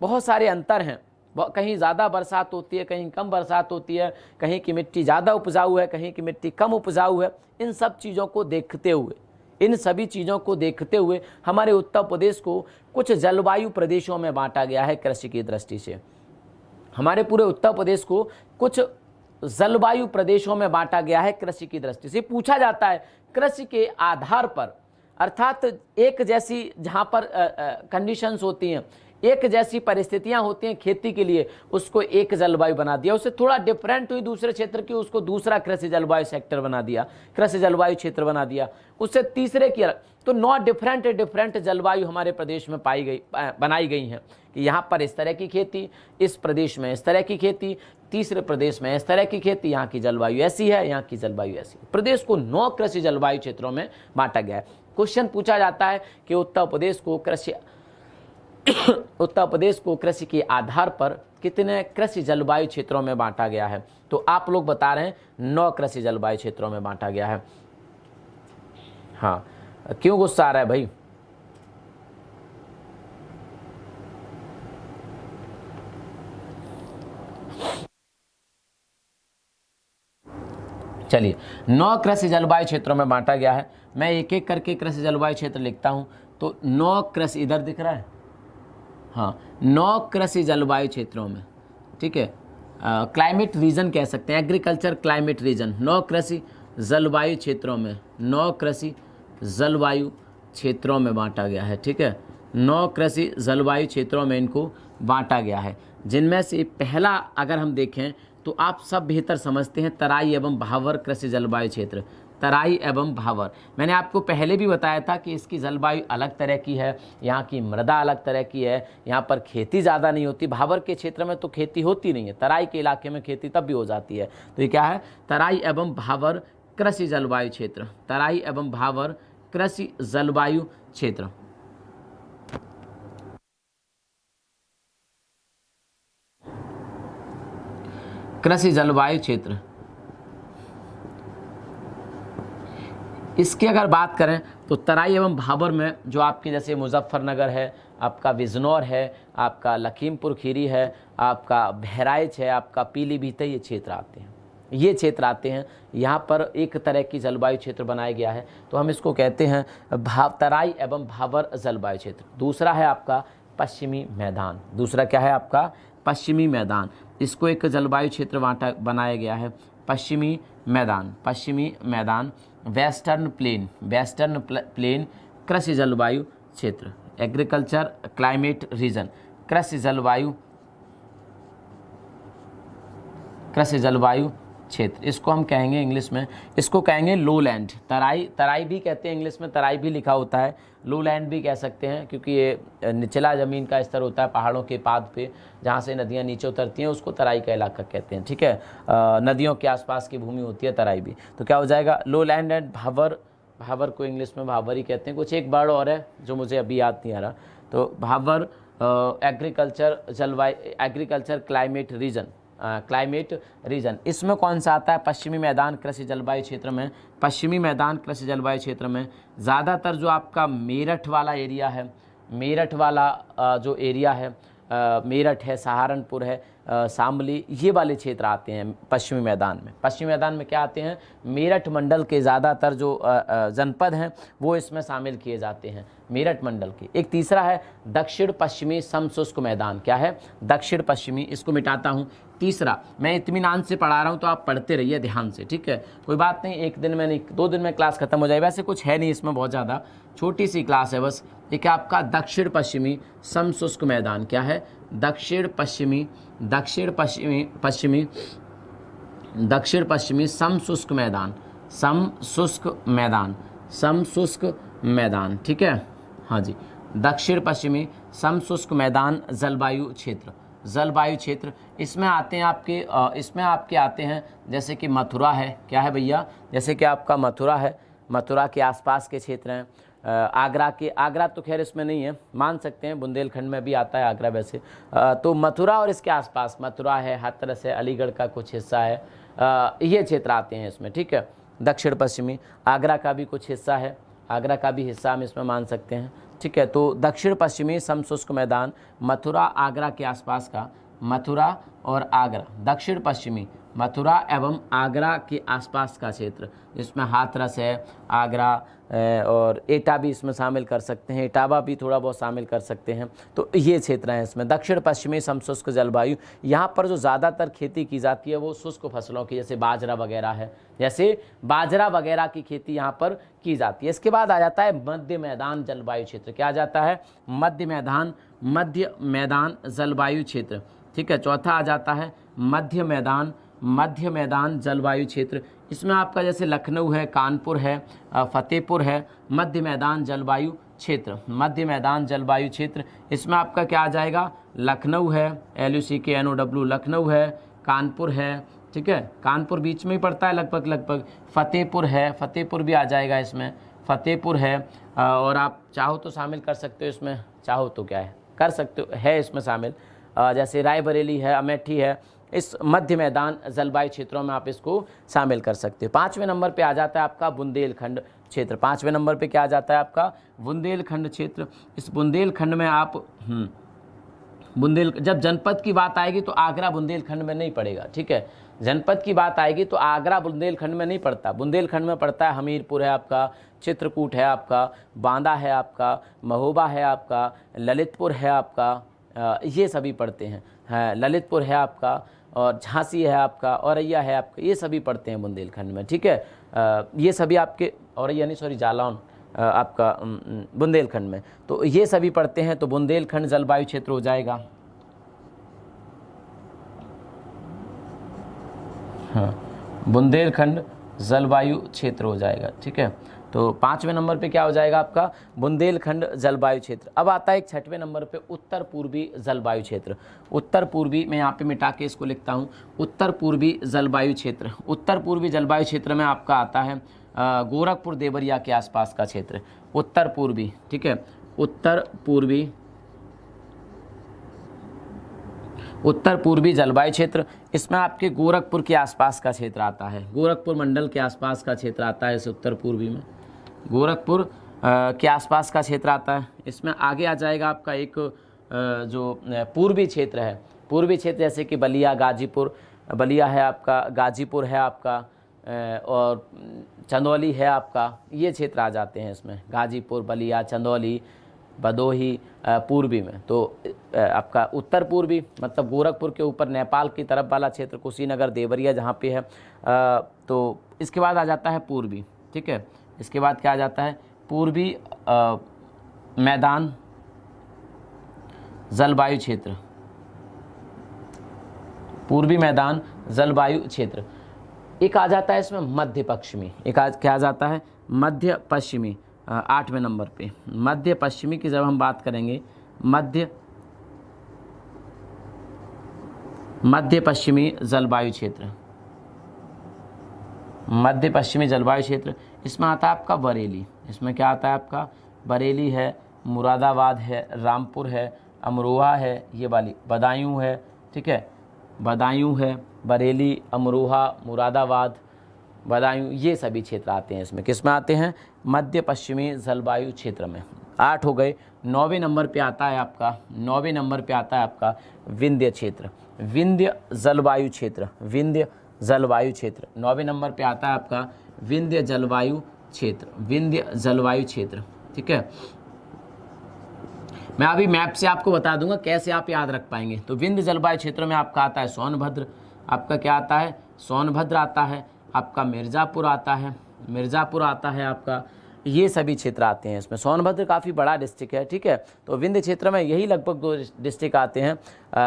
बहुत सारे अंतर हैं। कहीं ज़्यादा बरसात होती है, कहीं कम बरसात होती है, कहीं की मिट्टी ज़्यादा उपजाऊ है, कहीं की मिट्टी कम उपजाऊ है। इन सब चीज़ों को देखते हुए, इन सभी चीज़ों को देखते हुए हमारे उत्तर प्रदेश को कुछ जलवायु प्रदेशों में बांटा गया है कृषि की दृष्टि से। हमारे पूरे उत्तर प्रदेश को कुछ जलवायु प्रदेशों में बांटा गया है कृषि की दृष्टि से। पूछा जाता है कृषि के आधार पर, अर्थात एक जैसी जहाँ पर कंडीशंस होती हैं, एक जैसी परिस्थितियां होती हैं खेती के लिए, उसको एक जलवायु बना दिया। उससे थोड़ा डिफरेंट हुई दूसरे क्षेत्र की, उसको दूसरा कृषि जलवायु सेक्टर बना दिया, कृषि जलवायु क्षेत्र बना दिया। उससे तीसरे की, तो 9 डिफरेंट जलवायु हमारे प्रदेश में बनाई गई हैं कि यहाँ पर इस तरह की खेती, इस प्रदेश में इस तरह की खेती, तीसरे प्रदेश में इस तरह की खेती, यहाँ की जलवायु ऐसी है, यहाँ की जलवायु ऐसी है। प्रदेश को 9 कृषि जलवायु क्षेत्रों में बांटा गया है। क्वेश्चन पूछा जाता है कि उत्तर प्रदेश को कृषि के आधार पर कितने कृषि जलवायु क्षेत्रों में बांटा गया है? तो आप लोग बता रहे हैं 9 कृषि जलवायु क्षेत्रों में बांटा गया है। हाँ, क्यों गुस्सा आ रहा है भाई? चलिए, 9 कृषि जलवायु क्षेत्रों में बांटा गया है। मैं एक एक करके कृषि जलवायु क्षेत्र लिखता हूं। तो 9 कृषि, इधर दिख रहा है, हाँ, 9 कृषि जलवायु क्षेत्रों में, ठीक है, क्लाइमेट रीजन कह सकते हैं, एग्रीकल्चर क्लाइमेट रीजन। 9 कृषि जलवायु क्षेत्रों में, 9 कृषि जलवायु क्षेत्रों में बांटा गया है। ठीक है, 9 कृषि जलवायु क्षेत्रों में इनको बांटा गया है, जिनमें से पहला अगर हम देखें तो आप सब बेहतर समझते हैं, तराई एवं भावर कृषि जलवायु क्षेत्र। तराई एवं भावर, मैंने आपको पहले भी बताया था कि इसकी जलवायु अलग तरह की है, यहाँ की मृदा अलग तरह की है, यहाँ पर खेती ज़्यादा नहीं होती। भावर के क्षेत्र में तो खेती होती नहीं है, तराई के इलाके में खेती तब भी हो जाती है। तो ये क्या है? तराई एवं भावर कृषि जलवायु क्षेत्र, तराई एवं भावर कृषि जलवायु क्षेत्र। कृषि जलवायु क्षेत्र, इसकी अगर बात करें तो तराई एवं भाबर में जो आपके जैसे मुजफ्फरनगर है, आपका बिजनौर है, आपका लखीमपुर खीरी है, आपका बहराइच है, आपका पीलीभीत है, ये क्षेत्र आते हैं, ये क्षेत्र आते हैं। यहाँ पर एक तरह की जलवायु क्षेत्र बनाया गया है, तो हम इसको कहते हैं तराई एवं भाबर जलवायु क्षेत्र। दूसरा है आपका पश्चिमी मैदान, दूसरा क्या है आपका? पश्चिमी मैदान। इसको एक जलवायु क्षेत्र बनाया गया है, पश्चिमी मैदान। पश्चिमी मैदान, वेस्टर्न प्लेन कृषि जलवायु क्षेत्र, एग्रीकल्चर क्लाइमेट रीजन, कृषि जलवायु क्षेत्र, इसको हम कहेंगे इंग्लिश में, इसको कहेंगे लो लैंड। तराई भी कहते हैं इंग्लिश में, तराई भी लिखा होता है, लो लैंड भी कह सकते हैं, क्योंकि ये निचला ज़मीन का स्तर होता है पहाड़ों के पाद पे, जहाँ से नदियाँ नीचे उतरती हैं, उसको तराई का इलाका कहते हैं। ठीक है, नदियों के आसपास की भूमि होती है तराई भी। तो क्या हो जाएगा, लो लैंड एंड भावर को इंग्लिश में भावर ही कहते हैं। कुछ एक वर्ड और है जो मुझे अभी याद नहीं आ रहा, तो भावर एग्रीकल्चर क्लाइमेट रीजन, इसमें कौन सा आता है, पश्चिमी मैदान कृषि जलवायु क्षेत्र में। पश्चिमी मैदान कृषि जलवायु क्षेत्र में ज़्यादातर जो आपका मेरठ वाला एरिया है, मेरठ वाला जो एरिया है, मेरठ है, सहारनपुर है, शामली, ये वाले क्षेत्र आते हैं पश्चिमी मैदान में। पश्चिमी मैदान में क्या आते हैं, मेरठ मंडल के ज़्यादातर जो जनपद हैं वो इसमें शामिल किए जाते हैं, मेरठ मंडल के। एक तीसरा है दक्षिण पश्चिमी समशुष्क मैदान, क्या है, दक्षिण पश्चिमी, इसको मिटाता हूँ। तीसरा, मैं इत्मीनान से पढ़ा रहा हूँ तो आप पढ़ते रहिए ध्यान से, ठीक है, कोई बात नहीं, एक दिन में नहीं, 2 दिन में क्लास खत्म हो जाए, वैसे कुछ है नहीं इसमें बहुत ज़्यादा, छोटी सी क्लास है बस। एक आपका दक्षिण पश्चिमी समशुष्क मैदान, क्या है, दक्षिण पश्चिमी समशुष्क मैदान, ठीक है, हाँ जी, दक्षिण पश्चिमी समशुष्क मैदान जलवायु क्षेत्र। इसमें आते हैं जैसे कि मथुरा है, क्या है भैया, जैसे कि आपका मथुरा है, मथुरा के आसपास के क्षेत्र हैं, आगरा तो खैर इसमें नहीं है, मान सकते हैं, बुंदेलखंड में भी आता है आगरा वैसे, तो मथुरा और इसके आसपास, मथुरा है, हाथरस है, अलीगढ़ का कुछ हिस्सा है, ये क्षेत्र आते हैं इसमें, ठीक है, दक्षिण पश्चिमी। आगरा का भी कुछ हिस्सा है, आगरा का भी हिस्सा हम इसमें मान सकते हैं, ठीक है। तो दक्षिण पश्चिमी समशुष्क मैदान, मथुरा आगरा के आसपास का, मथुरा और आगरा, दक्षिण पश्चिमी मथुरा एवं आगरा के आसपास का क्षेत्र, जिसमें हाथरस है, आगरा और एटा भी इसमें शामिल कर सकते हैं, इटावा भी थोड़ा बहुत शामिल कर सकते हैं। तो ये क्षेत्र हैं इसमें, दक्षिण पश्चिमी समशुष्क जलवायु। यहाँ पर जो ज़्यादातर खेती की जाती है वो शुष्क फसलों की, जैसे बाजरा वगैरह की खेती यहाँ पर की जाती है। इसके बाद आ जाता है मध्य मैदान जलवायु क्षेत्र, क्या आ जाता है, मध्य मैदान जलवायु क्षेत्र, ठीक है। चौथा आ जाता है मध्य मैदान जलवायु क्षेत्र। इसमें आपका जैसे लखनऊ है, कानपुर है, फतेहपुर है, मध्य मैदान जलवायु क्षेत्र। इसमें आपका क्या आ जाएगा, लखनऊ है, LUCKNOW, लखनऊ है, कानपुर है, ठीक है, कानपुर बीच में ही पड़ता है लगभग, फतेहपुर है, फतेहपुर भी आ जाएगा इसमें, फतेहपुर है, और आप चाहो तो शामिल कर सकते हो इसमें, चाहो तो क्या है कर सकते हो, है इसमें शामिल, जैसे रायबरेली है, अमेठी है, इस मध्य मैदान जलवायु क्षेत्रों में आप इसको शामिल कर सकते हो। 5वें नंबर पे आ जाता है आपका बुंदेलखंड क्षेत्र। 5वें नंबर पे क्या आ जाता है आपका, बुंदेलखंड क्षेत्र। इस बुंदेलखंड में आप जब जनपद की बात आएगी तो आगरा बुंदेलखंड में नहीं पड़ेगा, ठीक है, जनपद की बात आएगी तो आगरा बुंदेलखंड में नहीं पड़ता, बुंदेलखंड में पड़ता है हमीरपुर है आपका, चित्रकूट है आपका, बांदा है आपका, महोबा है आपका, ललितपुर है आपका, ये सभी पढ़ते हैं, ललितपुर है आपका, और झांसी है आपका, औरैया है आपका, ये सभी पढ़ते हैं बुंदेलखंड में, ठीक है। ये सभी आपके औरैया नहीं, सॉरी, जालौन आपका बुंदेलखंड में, तो ये सभी पढ़ते हैं। तो बुंदेलखंड जलवायु क्षेत्र हो जाएगा, हाँ, बुंदेलखंड जलवायु क्षेत्र हो जाएगा, ठीक है। तो 5वें नंबर पे क्या हो जाएगा आपका, बुंदेलखंड जलवायु क्षेत्र। अब आता है एक 6वें नंबर पे उत्तर पूर्वी जलवायु क्षेत्र। उत्तर पूर्वी, मैं यहाँ पे मिटा के इसको लिखता हूँ, उत्तर पूर्वी जलवायु क्षेत्र। उत्तर पूर्वी जलवायु क्षेत्र में आपका आता है गोरखपुर देवरिया के आसपास का क्षेत्र, उत्तर पूर्वी, ठीक है, उत्तर पूर्वी जलवायु क्षेत्र। इसमें आपके गोरखपुर के आसपास का क्षेत्र आता है, गोरखपुर मंडल के आसपास का क्षेत्र आता है इस उत्तर पूर्वी में, गोरखपुर के आसपास का क्षेत्र आता है। इसमें आगे आ जाएगा आपका एक जो पूर्वी क्षेत्र है, पूर्वी क्षेत्र जैसे कि बलिया है आपका, गाजीपुर है आपका, और चंदौली है आपका, ये क्षेत्र आ जाते हैं इसमें, गाजीपुर, बलिया, चंदौली, भदोही पूर्वी में। तो आपका उत्तर पूर्वी मतलब गोरखपुर के ऊपर नेपाल की तरफ वाला क्षेत्र, कुशीनगर, देवरिया जहाँ पे है। तो इसके बाद आ जाता है पूर्वी, ठीक है, इसके बाद क्या आ जाता है, पूर्वी मैदान जलवायु क्षेत्र, पूर्वी मैदान जलवायु क्षेत्र। एक आ जाता है इसमें मध्य पश्चिमी, क्या आ जाता है, मध्य पश्चिमी, 8वें नंबर पे मध्य पश्चिमी की जब हम बात करेंगे, मध्य पश्चिमी जलवायु क्षेत्र, मध्य पश्चिमी जलवायु क्षेत्र। इसमें आता है आपका बरेली, इसमें क्या आता है आपका, बरेली है, मुरादाबाद है, रामपुर है, अमरोहा है, ये वाली बदायूं है, ठीक है, बदायूं है, बरेली, अमरोहा, मुरादाबाद, बदायूं, ये सभी क्षेत्र आते हैं इसमें। किस में आते हैं, मध्य पश्चिमी जलवायु क्षेत्र में। 8 हो गए। 9वें नंबर पे आता है आपका, 9वें नंबर पे आता है आपका विंध्य क्षेत्र, विंध्य जलवायु क्षेत्र, विंध्य जलवायु क्षेत्र। 9वें नंबर पे आता है आपका विंध्य जलवायु क्षेत्र, विंध्य जलवायु क्षेत्र, ठीक है। मैं अभी मैप से आपको बता दूंगा कैसे आप याद रख पाएंगे। तो विंध्य जलवायु क्षेत्र में आपका आता है सोनभद्र, आपका क्या आता है, सोनभद्र आता है, आपका मिर्ज़ापुर आता है, मिर्ज़ापुर आता है आपका, ये सभी क्षेत्र आते हैं इसमें। सोनभद्र काफ़ी बड़ा डिस्ट्रिक्ट है, ठीक है। तो विंध्य क्षेत्र में यही लगभग 2 डिस्ट्रिक्ट आते हैं,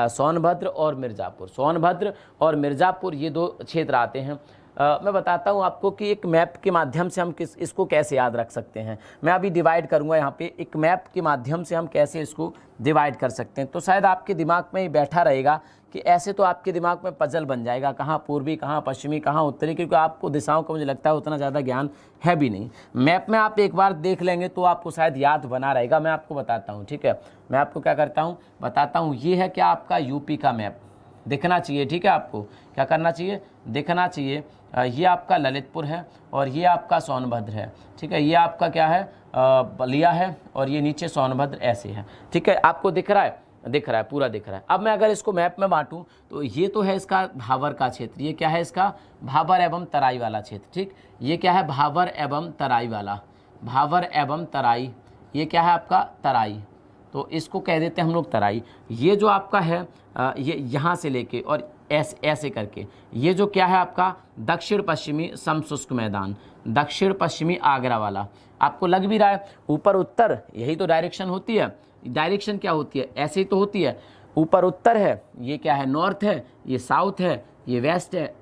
सोनभद्र और मिर्ज़ापुर। सोनभद्र और मिर्ज़ापुर ये 2 क्षेत्र आते हैं। मैं बताता हूँ आपको कि एक मैप के माध्यम से हम इसको कैसे याद रख सकते हैं। मैं अभी डिवाइड करूँगा यहाँ पे, एक मैप के माध्यम से हम कैसे इसको डिवाइड कर सकते हैं। तो शायद आपके दिमाग में ही बैठा रहेगा कि ऐसे तो आपके दिमाग में पजल बन जाएगा, कहाँ पूर्वी, कहाँ पश्चिमी, कहाँ उत्तरी, क्योंकि आपको दिशाओं का मुझे लगता है उतना ज़्यादा ज्ञान है भी नहीं। मैप में आप एक बार देख लेंगे तो आपको शायद याद बना रहेगा। मैं आपको बताता हूँ, ठीक है। मैं आपको क्या करता हूँ, बताता हूँ। ये है क्या आपका यूपी का मैप, दिखना चाहिए, ठीक है। आपको क्या करना चाहिए, दिखना चाहिए। ये आपका ललितपुर है और ये आपका सोनभद्र है, ठीक है। ये आपका क्या है, बलिया है, और ये नीचे सोनभद्र ऐसे है, ठीक है। आपको दिख रहा है, दिख रहा है, पूरा दिख रहा है। अब मैं अगर इसको मैप में बांटूं तो ये तो है इसका भाबर का क्षेत्र, ये क्या है इसका, भाबर एवं तराई वाला क्षेत्र, ठीक। ये क्या है, भाबर एवं तराई वाला, भाबर एवं तराई, ये क्या है आपका तराई, तो इसको कह देते हैं हम लोग तराई। ये जो आपका है ये यहाँ से लेके और ऐसे करके, ये जो क्या है आपका दक्षिण पश्चिमी समशुष्क मैदान, दक्षिण पश्चिमी आगरा वाला। आपको लग भी रहा है ऊपर उत्तर, यही तो डायरेक्शन होती है। डायरेक्शन क्या होती है, ऐसे ही तो होती है। ऊपर उत्तर है, ये क्या है नॉर्थ है, ये साउथ है, ये वेस्ट है,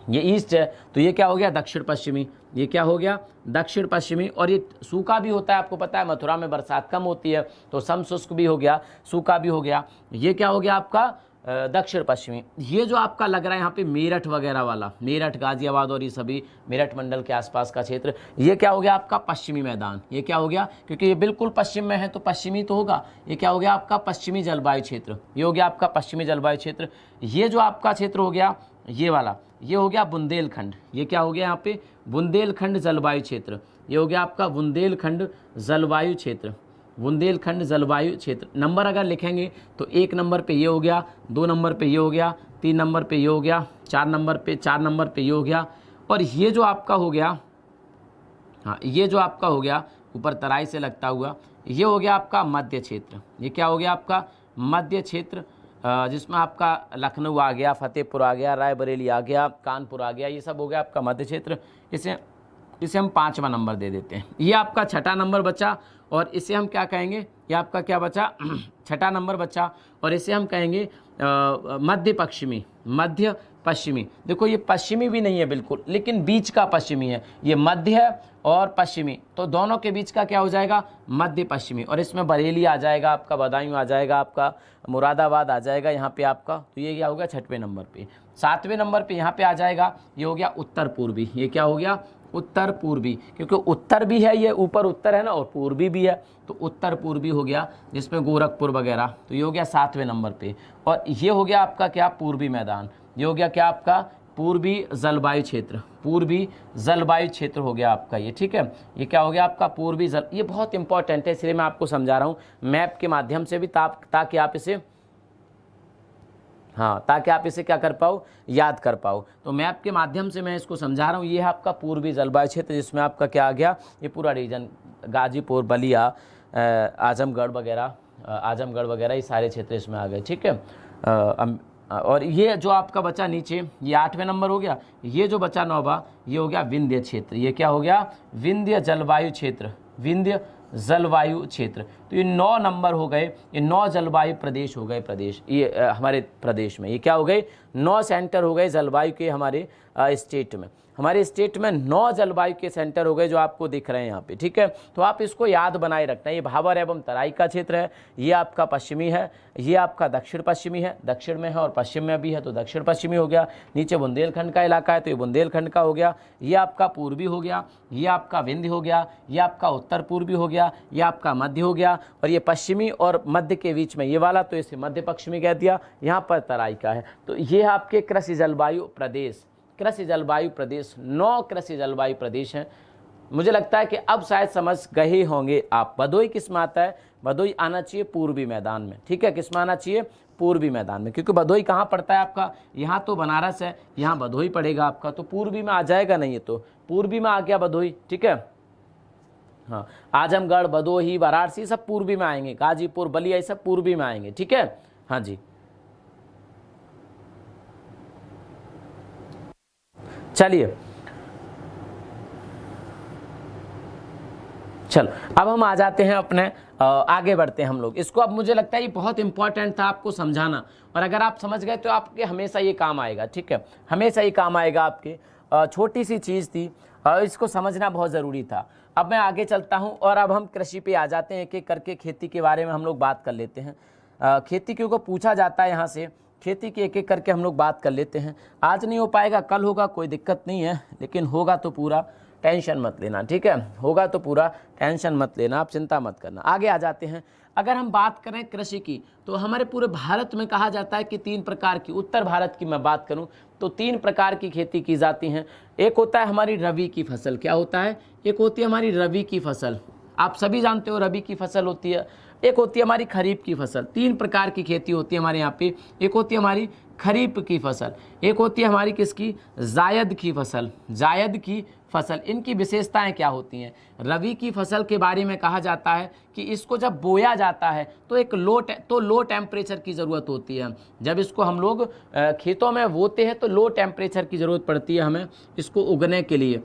ये ईस्ट है। तो ये क्या हो गया दक्षिण पश्चिमी, ये क्या हो गया दक्षिण पश्चिमी। और ये सूखा भी होता है, आपको पता है मथुरा में बरसात कम होती है तो समशुष्क भी हो गया, सूखा भी हो गया। ये क्या हो गया आपका दक्षिण पश्चिमी। ये जो आपका लग रहा है यहाँ पे मेरठ वगैरह वाला, मेरठ, गाजियाबाद और ये सभी मेरठ मंडल के आसपास का क्षेत्र, ये क्या हो गया आपका पश्चिमी मैदान। ये क्या हो गया, क्योंकि ये बिल्कुल पश्चिम में है तो पश्चिमी तो होगा। ये क्या हो गया आपका पश्चिमी जलवायु क्षेत्र, ये हो गया आपका पश्चिमी जलवायु क्षेत्र। ये जो आपका क्षेत्र हो गया ये वाला, ये हो गया बुंदेलखंड। ये क्या हो गया यहाँ पे बुंदेलखंड जलवायु क्षेत्र, ये हो गया आपका बुंदेलखंड जलवायु क्षेत्र, बुंदेलखंड जलवायु क्षेत्र। नंबर अगर लिखेंगे तो 1 नंबर पे ये हो गया, 2 नंबर पे ये हो गया, 3 नंबर पे ये हो गया, 4 नंबर पे ये हो गया। और ये जो आपका हो गया, हाँ ये जो आपका हो गया ऊपर तराई से लगता हुआ, ये हो गया आपका मध्य क्षेत्र। ये क्या हो गया आपका मध्य क्षेत्र, जिसमें आपका लखनऊ आ गया, फतेहपुर आ गया, रायबरेली आ गया, कानपुर आ गया, ये सब हो गया आपका मध्य क्षेत्र। इसे हम 5वां नंबर दे देते हैं। ये आपका 6ठा नंबर बचा और इसे हम क्या कहेंगे, ये आपका क्या बचा 6ठा नंबर बचा और इसे हम कहेंगे मध्य पश्चिमी, मध्य पश्चिमी। देखो ये पश्चिमी भी नहीं है बिल्कुल, लेकिन बीच का पश्चिमी है। ये मध्य है और पश्चिमी, तो दोनों के बीच का क्या हो जाएगा मध्य पश्चिमी। और इसमें बरेली आ जाएगा आपका, बदायूं आ जाएगा आपका, मुरादाबाद आ जाएगा यहाँ पे आपका। तो ये क्या हो गया 6वें नंबर पे। 7वें नंबर पे यहाँ पे आ जाएगा, ये हो गया उत्तर पूर्वी। ये क्या हो गया उत्तर पूर्वी, क्योंकि उत्तर भी है, ये ऊपर उत्तर है ना, और पूर्वी भी है, तो उत्तर पूर्वी हो गया, जिसमें गोरखपुर वगैरह। तो ये हो गया 7वें नंबर पे। और ये हो गया आपका क्या पूर्वी मैदान, ये हो गया क्या आपका पूर्वी जलवायु क्षेत्र, पूर्वी जलवायु क्षेत्र हो गया आपका ये, ठीक है। ये क्या हो गया आपका पूर्वी जल, ये बहुत इंपॉर्टेंट है, इसलिए मैं आपको समझा रहा हूँ मैप के माध्यम से भी, ताकि आप इसे, हाँ ताकि आप इसे क्या कर पाओ याद कर पाओ। तो मैप के माध्यम से मैं इसको समझा रहा हूँ। ये है आपका पूर्वी जलवायु क्षेत्र, जिसमें आपका क्या आ गया ये पूरा रीजन, गाजीपुर, बलिया, आजमगढ़ वगैरह ये सारे क्षेत्र इसमें आ गए, ठीक है। और ये जो आपका बचा नीचे, ये 8वें नंबर हो गया। ये जो बचा 9वां, ये हो गया विंध्य क्षेत्र। ये क्या हो गया विंध्य जलवायु क्षेत्र, विंध्य जलवायु क्षेत्र। तो ये 9 नंबर हो गए, ये 9 जलवायु प्रदेश हो गए प्रदेश, ये हमारे प्रदेश में ये क्या हो गए, 9 सेंटर हो गए जलवायु के हमारे स्टेट में। हमारे स्टेट में 9 जलवायु के सेंटर हो गए जो आपको दिख रहे हैं यहाँ पे, ठीक है। तो आप इसको याद बनाए रखना। ये भाबर एवं तराई का क्षेत्र है, ये आपका पश्चिमी है, ये आपका दक्षिण पश्चिमी है, दक्षिण में है और पश्चिम में भी है तो दक्षिण पश्चिमी हो गया। नीचे बुंदेलखंड का इलाका है तो ये बुंदेलखंड का हो गया। ये आपका पूर्वी हो गया, ये आपका विंध्य हो गया, ये आपका उत्तर पूर्वी हो गया, ये आपका मध्य हो गया, और ये पश्चिमी और मध्य के बीच में ये वाला तो इसे मध्य पश्चिमी कह दिया। यहाँ पर तराई का है। तो ये आपके कृषि जलवायु प्रदेश, कृषि जलवायु प्रदेश, 9 कृषि जलवायु प्रदेश हैं। मुझे लगता है कि अब शायद समझ गए होंगे आप। भदोही किस में आता है, भदोही आना चाहिए पूर्वी मैदान में, ठीक है। किस में आना चाहिए, पूर्वी मैदान में, क्योंकि भदोही कहाँ पड़ता है आपका, यहाँ तो बनारस है, यहाँ भदोही पड़ेगा आपका, तो पूर्वी में आ जाएगा नहीं, ये तो पूर्वी में आ गया भदोही, ठीक है। हाँ, आजमगढ़, भदोही, वाराणसी सब पूर्वी में आएंगे, गाजीपुर, बलिया ये सब पूर्वी में आएंगे, ठीक है। हाँ जी, चलिए चलो अब हम आ जाते हैं अपने आगे बढ़ते हैं हम लोग। इसको अब मुझे लगता है ये बहुत इंपॉर्टेंट था आपको समझाना, और अगर आप समझ गए तो आपके हमेशा ये काम आएगा, ठीक है, हमेशा ये काम आएगा आपके। छोटी सी चीज़ थी, इसको समझना बहुत ज़रूरी था। अब मैं आगे चलता हूँ और अब हम कृषि पे आ जाते हैं, एक एक करके खेती के बारे में हम लोग बात कर लेते हैं। खेती क्योंकि पूछा जाता है यहाँ से, खेती की एक एक करके हम लोग बात कर लेते हैं। आज नहीं हो पाएगा, कल होगा, कोई दिक्कत नहीं है, लेकिन होगा तो पूरा, टेंशन मत लेना, ठीक है, होगा तो पूरा, टेंशन मत लेना, आप चिंता मत करना। आगे आ जाते हैं। अगर हम बात करें कृषि की तो हमारे पूरे भारत में कहा जाता है कि 3 प्रकार की, उत्तर भारत की मैं बात करूं तो 3 प्रकार की खेती की जाती हैं। एक होता है हमारी रबी की फसल, क्या होता है, एक होती है हमारी रबी की फसल, आप सभी जानते हो रबी की फसल होती है। एक होती है हमारी खरीफ की फसल। 3 प्रकार की खेती होती है हमारे यहाँ पे। एक होती है हमारी खरीफ की फसल, एक होती है हमारी किसकी, जायद की फसल, जायद की फसल। इनकी विशेषताएं क्या होती हैं। रबी की फसल के बारे में कहा जाता है कि इसको जब बोया जाता है तो एक लो टेम्परेचर की ज़रूरत होती है। जब इसको हम लोग खेतों में बोते हैं तो लो टेम्परेचर की ज़रूरत पड़ती है हमें इसको उगने के लिए,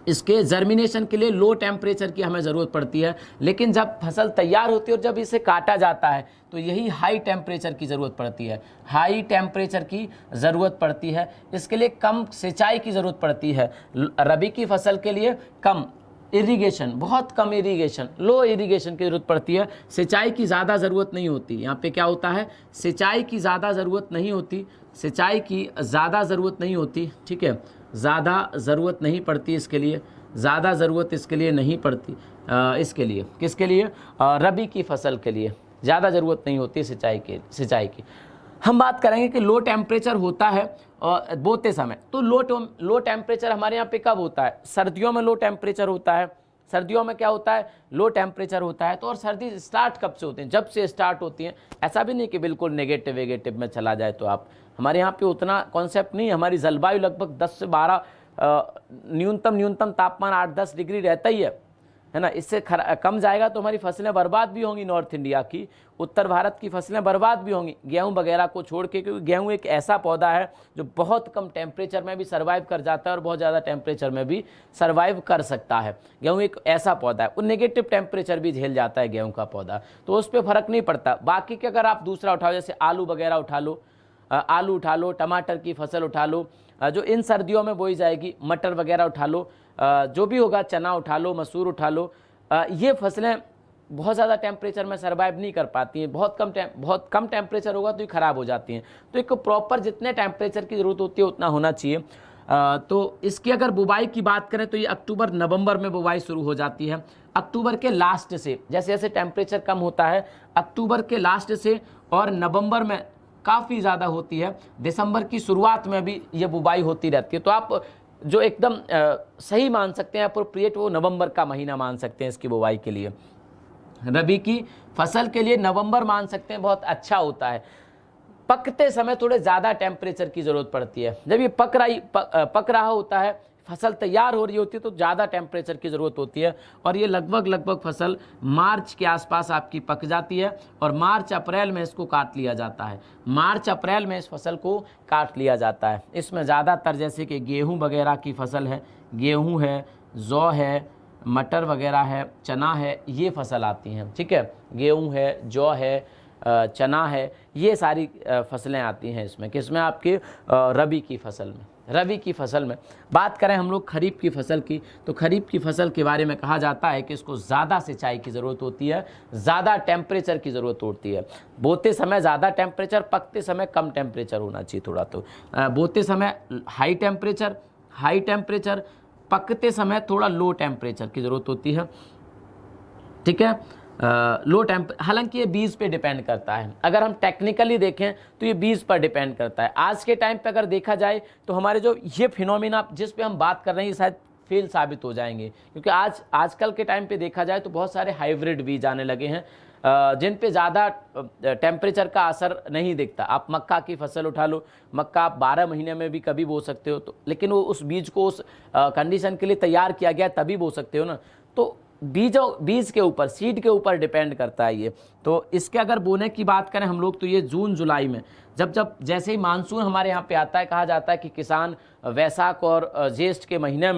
इसके जर्मिनेशन के लिए लो टेम्परेचर की हमें ज़रूरत पड़ती है। लेकिन जब फसल तैयार होती है और जब इसे काटा जाता है तो यही हाई टेम्परेचर की ज़रूरत पड़ती है, हाई टेम्परेचर की ज़रूरत पड़ती है। इसके लिए कम सिंचाई की ज़रूरत पड़ती है। रबी की फसल के लिए कम इरिगेशन, बहुत कम इरिगेशन, लो इरिगेशन की ज़रूरत पड़ती है। सिंचाई की ज़्यादा ज़रूरत नहीं होती। यहाँ पे क्या होता है, सिंचाई की ज़्यादा ज़रूरत नहीं होती, सिंचाई की ज़्यादा ज़रूरत नहीं होती, ठीक है, ज़्यादा ज़रूरत नहीं पड़ती इसके लिए, ज़्यादा ज़रूरत इसके लिए नहीं पड़ती। इसके लिए, किसके लिए, रबी की फसल के लिए ज़्यादा ज़रूरत नहीं होती सिंचाई की। हम बात करेंगे कि लो टेम्परेचर होता है बोते समय। तो लो टेम्परेचर हमारे यहाँ पे कब होता है, सर्दियों में लो टेम्परेचर होता है। सर्दियों में क्या होता है, लो टेम्परेचर होता है। तो और सर्दी स्टार्ट कब से होती है, जब से स्टार्ट होती हैं। ऐसा भी नहीं कि बिल्कुल नेगेटिव में चला जाए। तो आप, हमारे यहाँ पे उतना कॉन्सेप्ट नहीं है। हमारी जलवायु लगभग 10 से 12 न्यूनतम तापमान 8-10 डिग्री रहता ही है ना। इससे कम जाएगा तो हमारी फसलें बर्बाद भी होंगी। नॉर्थ इंडिया की, उत्तर भारत की फसलें बर्बाद भी होंगी, गेहूं वगैरह को छोड़ के, क्योंकि गेहूं एक ऐसा पौधा है जो बहुत कम टेम्परेचर में भी सर्वाइव कर जाता है और बहुत ज़्यादा टेम्परेचर में भी सर्वाइव कर सकता है। गेहूं एक ऐसा पौधा है, वो नेगेटिव टेम्परेचर भी झेल जाता है गेहूँ का पौधा, तो उस पर फ़र्क नहीं पड़ता। बाकी के अगर आप दूसरा उठाओ, जैसे आलू वगैरह उठा लो, आलू उठा लो, टमाटर की फसल उठा लो जो इन सर्दियों में बोई जाएगी, मटर वगैरह उठा लो, जो भी होगा, चना उठा लो, मसूर उठा लो, ये फसलें बहुत ज़्यादा टेम्परेचर में सर्वाइव नहीं कर पाती हैं। बहुत कम टेम्परेचर होगा तो ये ख़राब हो जाती हैं। तो एक प्रॉपर जितने टेम्परेचर की ज़रूरत होती है उतना होना चाहिए। तो इसकी अगर बुवाई की बात करें तो ये अक्टूबर नवंबर में बुवाई शुरू हो जाती है। अक्टूबर के लास्ट से, जैसे जैसे टेम्परेचर कम होता है, अक्टूबर के लास्ट से और नवंबर में काफ़ी ज़्यादा होती है। दिसंबर की शुरुआत में भी ये बुवाई होती रहती है। तो आप जो एकदम सही मान सकते हैं, अप्रोप्रिएट, वो नवंबर का महीना मान सकते हैं इसकी बुवाई के लिए। रबी की फसल के लिए नवंबर मान सकते हैं, बहुत अच्छा होता है। पकते समय थोड़े ज़्यादा टेम्परेचर की ज़रूरत पड़ती है। जब ये पक रहा होता है, फसल तैयार हो रही होती है, तो ज़्यादा टेम्परेचर की ज़रूरत होती है। और ये लगभग फसल मार्च के आसपास आपकी पक जाती है और मार्च अप्रैल में इसको काट लिया जाता है। मार्च अप्रैल में इस फसल को काट लिया जाता है। इसमें ज़्यादातर जैसे कि गेहूँ वगैरह की फसल है, गेहूँ है, जौ है, मटर वगैरह है, चना है, ये फसल आती हैं। ठीक है, गेहूँ है, जौ है, चना है, ये सारी फसलें आती हैं इसमें, किसमें आपके रबी की फसल में। रबी की फसल में बात करें हम लोग खरीफ की फसल की, तो खरीफ की फसल के बारे में कहा जाता है कि इसको ज़्यादा सिंचाई की ज़रूरत होती है, ज़्यादा टेम्परेचर की ज़रूरत होती है। बोते समय ज़्यादा टेम्परेचर, पकते समय कम टेम्परेचर होना चाहिए थोड़ा। तो बोते समय हाई टेम्परेचर, पकते समय थोड़ा लो टेम्परेचर की ज़रूरत होती है। ठीक है, लो हालांकि ये बीज पे डिपेंड करता है। अगर हम टेक्निकली देखें तो ये बीज पर डिपेंड करता है। आज के टाइम पे अगर देखा जाए तो हमारे जो ये फिनोमिना जिस पे हम बात कर रहे हैं, ये शायद फेल साबित हो जाएंगे, क्योंकि आजकल के टाइम पे देखा जाए तो बहुत सारे हाइब्रिड बीज आने लगे हैं जिन पे ज़्यादा टेम्परेचर का असर नहीं दिखता। आप मक्का की फसल उठा लो, मक्का आप 12 महीने में भी कभी बो सकते हो, तो लेकिन वो उस बीज को उस कंडीशन के लिए तैयार किया गया तभी बो सकते हो ना। तो बीज के ऊपर, सीड के ऊपर डिपेंड करता है ये। तो इसके अगर बोने की बात करें हम लोग तो ये जून जुलाई में जब जैसे ही मानसून हमारे यहाँ पे आता है, कहा जाता है कि किसान वैशाख और ज्येष्ठ के महीने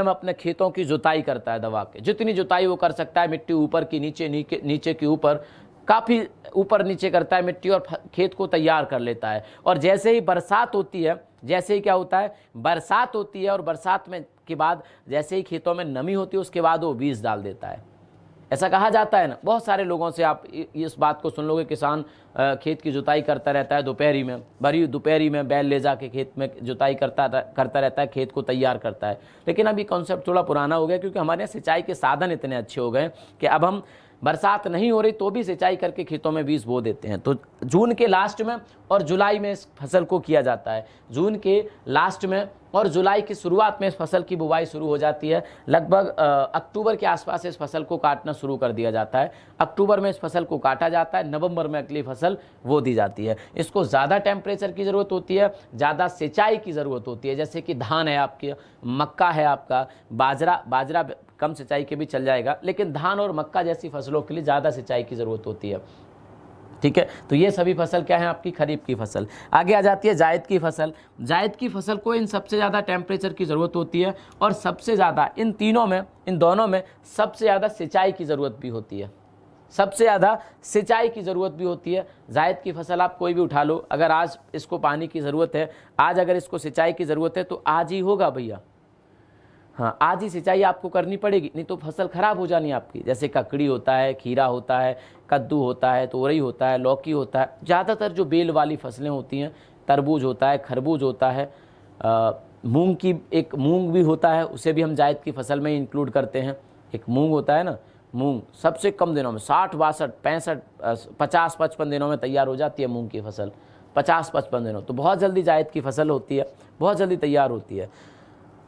में अपने खेतों की जुताई करता है। दबा के जितनी जुताई वो कर सकता है, मिट्टी ऊपर की नीचे की ऊपर, काफ़ी ऊपर नीचे करता है मिट्टी और खेत को तैयार कर लेता है। और जैसे ही बरसात होती है, जैसे ही क्या होता है, बरसात होती है और बरसात में के बाद जैसे ही खेतों में नमी होती है उसके बाद वो बीज डाल देता है। ऐसा कहा जाता है ना। बहुत सारे लोगों से आप इस बात को सुन लोगे, किसान खेत की जुताई करता रहता है दोपहरी में बैल ले जाके खेत में जुताई करता रहता है, खेत को तैयार करता है। लेकिन अब ये कॉन्सेप्ट थोड़ा पुराना हो गया, क्योंकि हमारे यहाँ सिंचाई के साधन इतने अच्छे हो गए कि अब हम बरसात नहीं हो रही तो भी सिंचाई करके खेतों में बीज बो देते हैं। तो जून के लास्ट में और जुलाई में इस फसल को किया जाता है। जून के लास्ट में और जुलाई की शुरुआत में इस फसल की बुवाई शुरू हो जाती है। लगभग अक्टूबर के आसपास इस फसल को काटना शुरू कर दिया जाता है। अक्टूबर में इस फसल को काटा जाता है, नवंबर में अगली फसल वो दी जाती है। इसको ज़्यादा टेम्परेचर की ज़रूरत होती है, ज़्यादा सिंचाई की ज़रूरत होती है। जैसे कि धान है आपकी, मक्का है आपका, बाजरा कम सिंचाई के भी चल जाएगा, लेकिन धान और मक्का जैसी फसलों के लिए ज़्यादा सिंचाई की ज़रूरत होती है। ठीक है, तो ये सभी फसल क्या है आपकी खरीफ की फसल। आगे आ जाती है जायद की फसल। जायद की फसल को इन सबसे ज़्यादा टेम्परेचर की ज़रूरत होती है और सबसे ज़्यादा इन दोनों में सबसे ज़्यादा सिंचाई की ज़रूरत भी होती है। सबसे ज़्यादा सिंचाई की ज़रूरत भी होती है। जायद की फसल आप कोई भी उठा लो, अगर आज इसको पानी की ज़रूरत है, आज अगर इसको सिंचाई की ज़रूरत है तो आज ही होगा भैया। हाँ, आज ही सिंचाई आपको करनी पड़ेगी, नहीं तो फसल ख़राब हो जानी आपकी। जैसे ककड़ी होता है, खीरा होता है, कद्दू होता है, तोरई होता है, लौकी होता है, ज़्यादातर जो बेल वाली फसलें होती हैं, तरबूज होता है, खरबूज होता है, मूंग भी होता है, उसे भी हम जायद की फसल में इंक्लूड करते हैं। एक मूंग होता है ना, मूंग सबसे कम दिनों में 60, 62, 65, 50, 55 दिनों में तैयार हो जाती है मूंग की फसल। 50-55 दिनों, तो बहुत जल्दी जायद की फसल होती है, बहुत जल्दी तैयार होती है।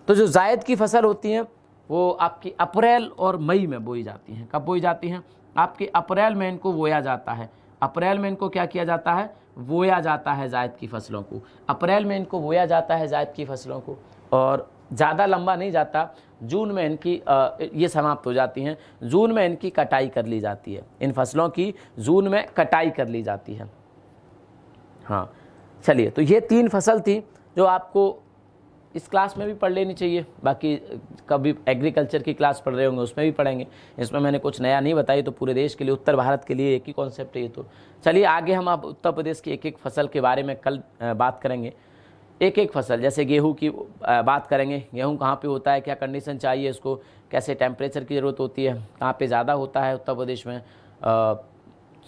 तो जो जायद की फसल होती हैं वो आपकी अप्रैल और मई में बोई जाती हैं। कब बोई जाती हैं? आपके अप्रैल में इनको बोया जाता है। अप्रैल में इनको क्या किया जाता है? बोया जाता है जायद की फसलों को। अप्रैल में इनको बोया जाता है जायद की फसलों को, और ज़्यादा लंबा नहीं जाता। जून में इनकी ये समाप्त हो जाती हैं। जून में इनकी कटाई कर ली जाती है। इन फसलों की जून में कटाई कर ली जाती है। हाँ, चलिए, तो ये 3 फसल थी जो आपको इस क्लास में भी पढ़ लेनी चाहिए। बाकी कभी एग्रीकल्चर की क्लास पढ़ रहे होंगे उसमें भी पढ़ेंगे। इसमें मैंने कुछ नया नहीं बताई, तो पूरे देश के लिए, उत्तर भारत के लिए एक ही कॉन्सेप्ट है ये। तो चलिए आगे हम अब उत्तर प्रदेश की एक फसल के बारे में कल बात करेंगे। एक फसल, जैसे गेहूं की बात करेंगे। गेहूं कहाँ पे होता है, क्या कंडीशन चाहिए इसको, कैसे टेम्परेचर की ज़रूरत होती है, कहाँ पे ज़्यादा होता है उत्तर प्रदेश में, तो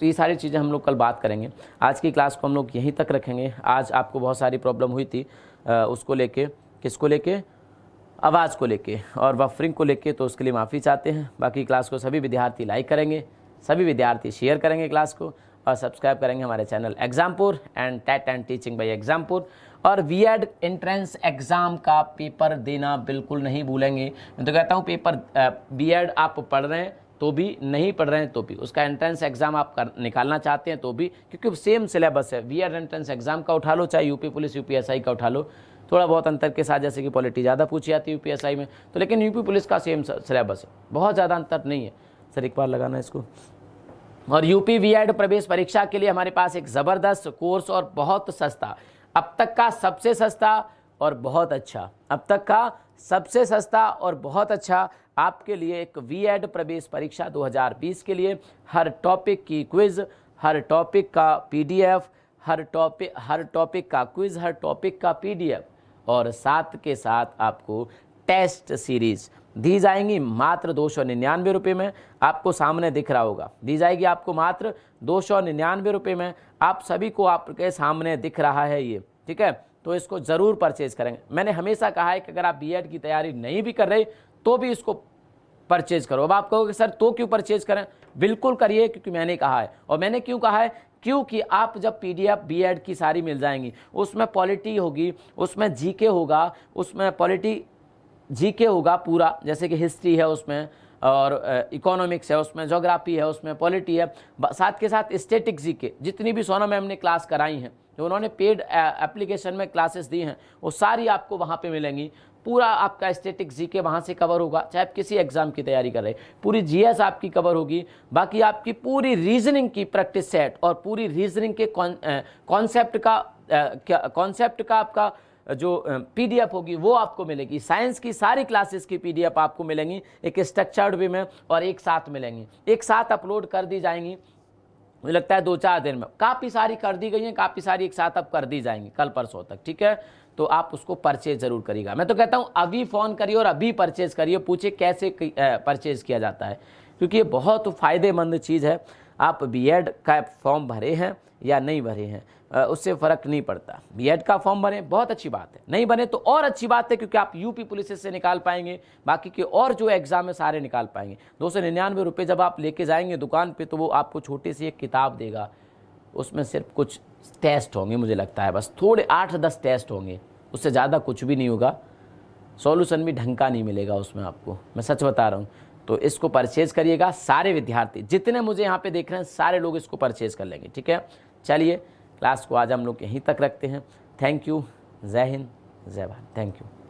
ये सारी चीज़ें हम लोग कल बात करेंगे। आज की क्लास को हम लोग यहीं तक रखेंगे। आज आपको बहुत सारी प्रॉब्लम हुई थी उसको लेके, किसको लेके, आवाज़ को लेके और बफरिंग को लेके, तो उसके लिए माफ़ी चाहते हैं। बाकी क्लास को सभी विद्यार्थी लाइक करेंगे, सभी विद्यार्थी शेयर करेंगे क्लास को, और सब्सक्राइब करेंगे हमारे channel Exampur and TET and teaching by Exampur. और बीएड एंट्रेंस एग्ज़ाम का पेपर देना बिल्कुल नहीं भूलेंगे। मैं तो कहता हूँ पेपर बीएड आप पढ़ रहे हैं तो भी, नहीं पढ़ रहे हैं तो भी, उसका एंट्रेंस एग्ज़ाम आप निकालना चाहते हैं तो भी, क्योंकि सेम सिलेबस है। बीएड एंट्रेंस एग्ज़ाम का उठा लो, चाहे यूपी पुलिस यूपीएसआई का उठा लो, थोड़ा बहुत अंतर के साथ, जैसे कि पॉलिटी ज़्यादा पूछी जाती है यूपीएसआई में, तो लेकिन यूपी पुलिस का सेम सिलेबस है, बहुत ज़्यादा अंतर नहीं है। सर एक बार लगाना इसको। और यूपी बीएड प्रवेश परीक्षा के लिए हमारे पास एक ज़बरदस्त कोर्स और बहुत सस्ता, अब तक का सबसे सस्ता और बहुत अच्छा, अब तक का सबसे सस्ता और बहुत अच्छा आपके लिए एक वी.एड प्रवेश परीक्षा 2020 के लिए। हर टॉपिक की क्विज़, हर टॉपिक का पीडीएफ, हर टॉपिक का क्विज़, हर टॉपिक का पीडीएफ, और साथ के साथ आपको टेस्ट सीरीज़ दी जाएंगी मात्र 299 रुपये में। आपको सामने दिख रहा होगा, दी जाएगी आपको मात्र 299 रुपये में। आप सभी को आपके सामने दिख रहा है ये, ठीक है। तो इसको ज़रूर परचेज़ करेंगे। मैंने हमेशा कहा है कि अगर आप बीएड की तैयारी नहीं भी कर रहे तो भी इसको परचेज़ करो। अब आप कहोगे सर तो क्यों परचेज़ करें? बिल्कुल करिए, क्योंकि मैंने कहा है। और मैंने क्यों कहा है? क्योंकि आप जब पीडीएफ बीएड की सारी मिल जाएंगी, उसमें पॉलिटी होगी, उसमें जीके होगा, उसमें जीके होगा पूरा, जैसे कि हिस्ट्री है उसमें, और इकोनॉमिक्स है उसमें, ज्योग्राफी है उसमें, पॉलिटी है, साथ के साथ स्टैटिक जीके। जितनी भी सोना मैम ने क्लास कराई हैं, जो उन्होंने पेड एप्लीकेशन में क्लासेस दी हैं, वो सारी आपको वहाँ पे मिलेंगी। पूरा आपका स्टैटिक जीके वहाँ से कवर होगा, चाहे आप किसी एग्जाम की तैयारी कर रहे हैं। पूरी जीएस आपकी कवर होगी। बाकी आपकी पूरी रीजनिंग की प्रैक्टिस सेट और पूरी रीजनिंग के कॉन्सेप्ट का आपका जो पीडीएफ होगी वो आपको मिलेगी। साइंस की सारी क्लासेस की पीडीएफ आपको मिलेंगी एक स्ट्रक्चर्ड वे में, और एक साथ मिलेंगी, एक साथ अपलोड कर दी जाएंगी। मुझे लगता है 2-4 दिन में काफ़ी सारी कर दी गई हैं, काफ़ी सारी एक साथ अब कर दी जाएंगी कल परसों तक, ठीक है। तो आप उसको परचेज ज़रूर करिएगा। मैं तो कहता हूँ अभी फ़ोन करिए और अभी परचेज़ करिए, पूछिए कैसे परचेज़ किया जाता है, क्योंकि ये बहुत फ़ायदेमंद चीज़ है। आप बीएड का फॉर्म भरे हैं या नहीं भरे हैं, उससे फ़र्क नहीं पड़ता। बीएड का फॉर्म भरें, बहुत अच्छी बात है, नहीं बने तो और अच्छी बात है, क्योंकि आप यूपी पुलिस से निकाल पाएंगे, बाकी के और जो एग्ज़ाम है सारे निकाल पाएंगे। 299 रुपये जब आप लेके जाएंगे दुकान पे, तो वो आपको छोटी सी एक किताब देगा, उसमें सिर्फ कुछ टेस्ट होंगे, मुझे लगता है बस थोड़े 8-10 टेस्ट होंगे, उससे ज़्यादा कुछ भी नहीं होगा। सॉल्यूशन भी ढंग का नहीं मिलेगा उसमें आपको, मैं सच बता रहा हूँ। तो इसको परचेज़ करिएगा। सारे विद्यार्थी जितने मुझे यहाँ पे देख रहे हैं, सारे लोग इसको परचेज़ कर लेंगे, ठीक है। चलिए क्लास को आज हम लोग यहीं तक रखते हैं। थैंक यू, जय हिंद, जय भारत, थैंक यू।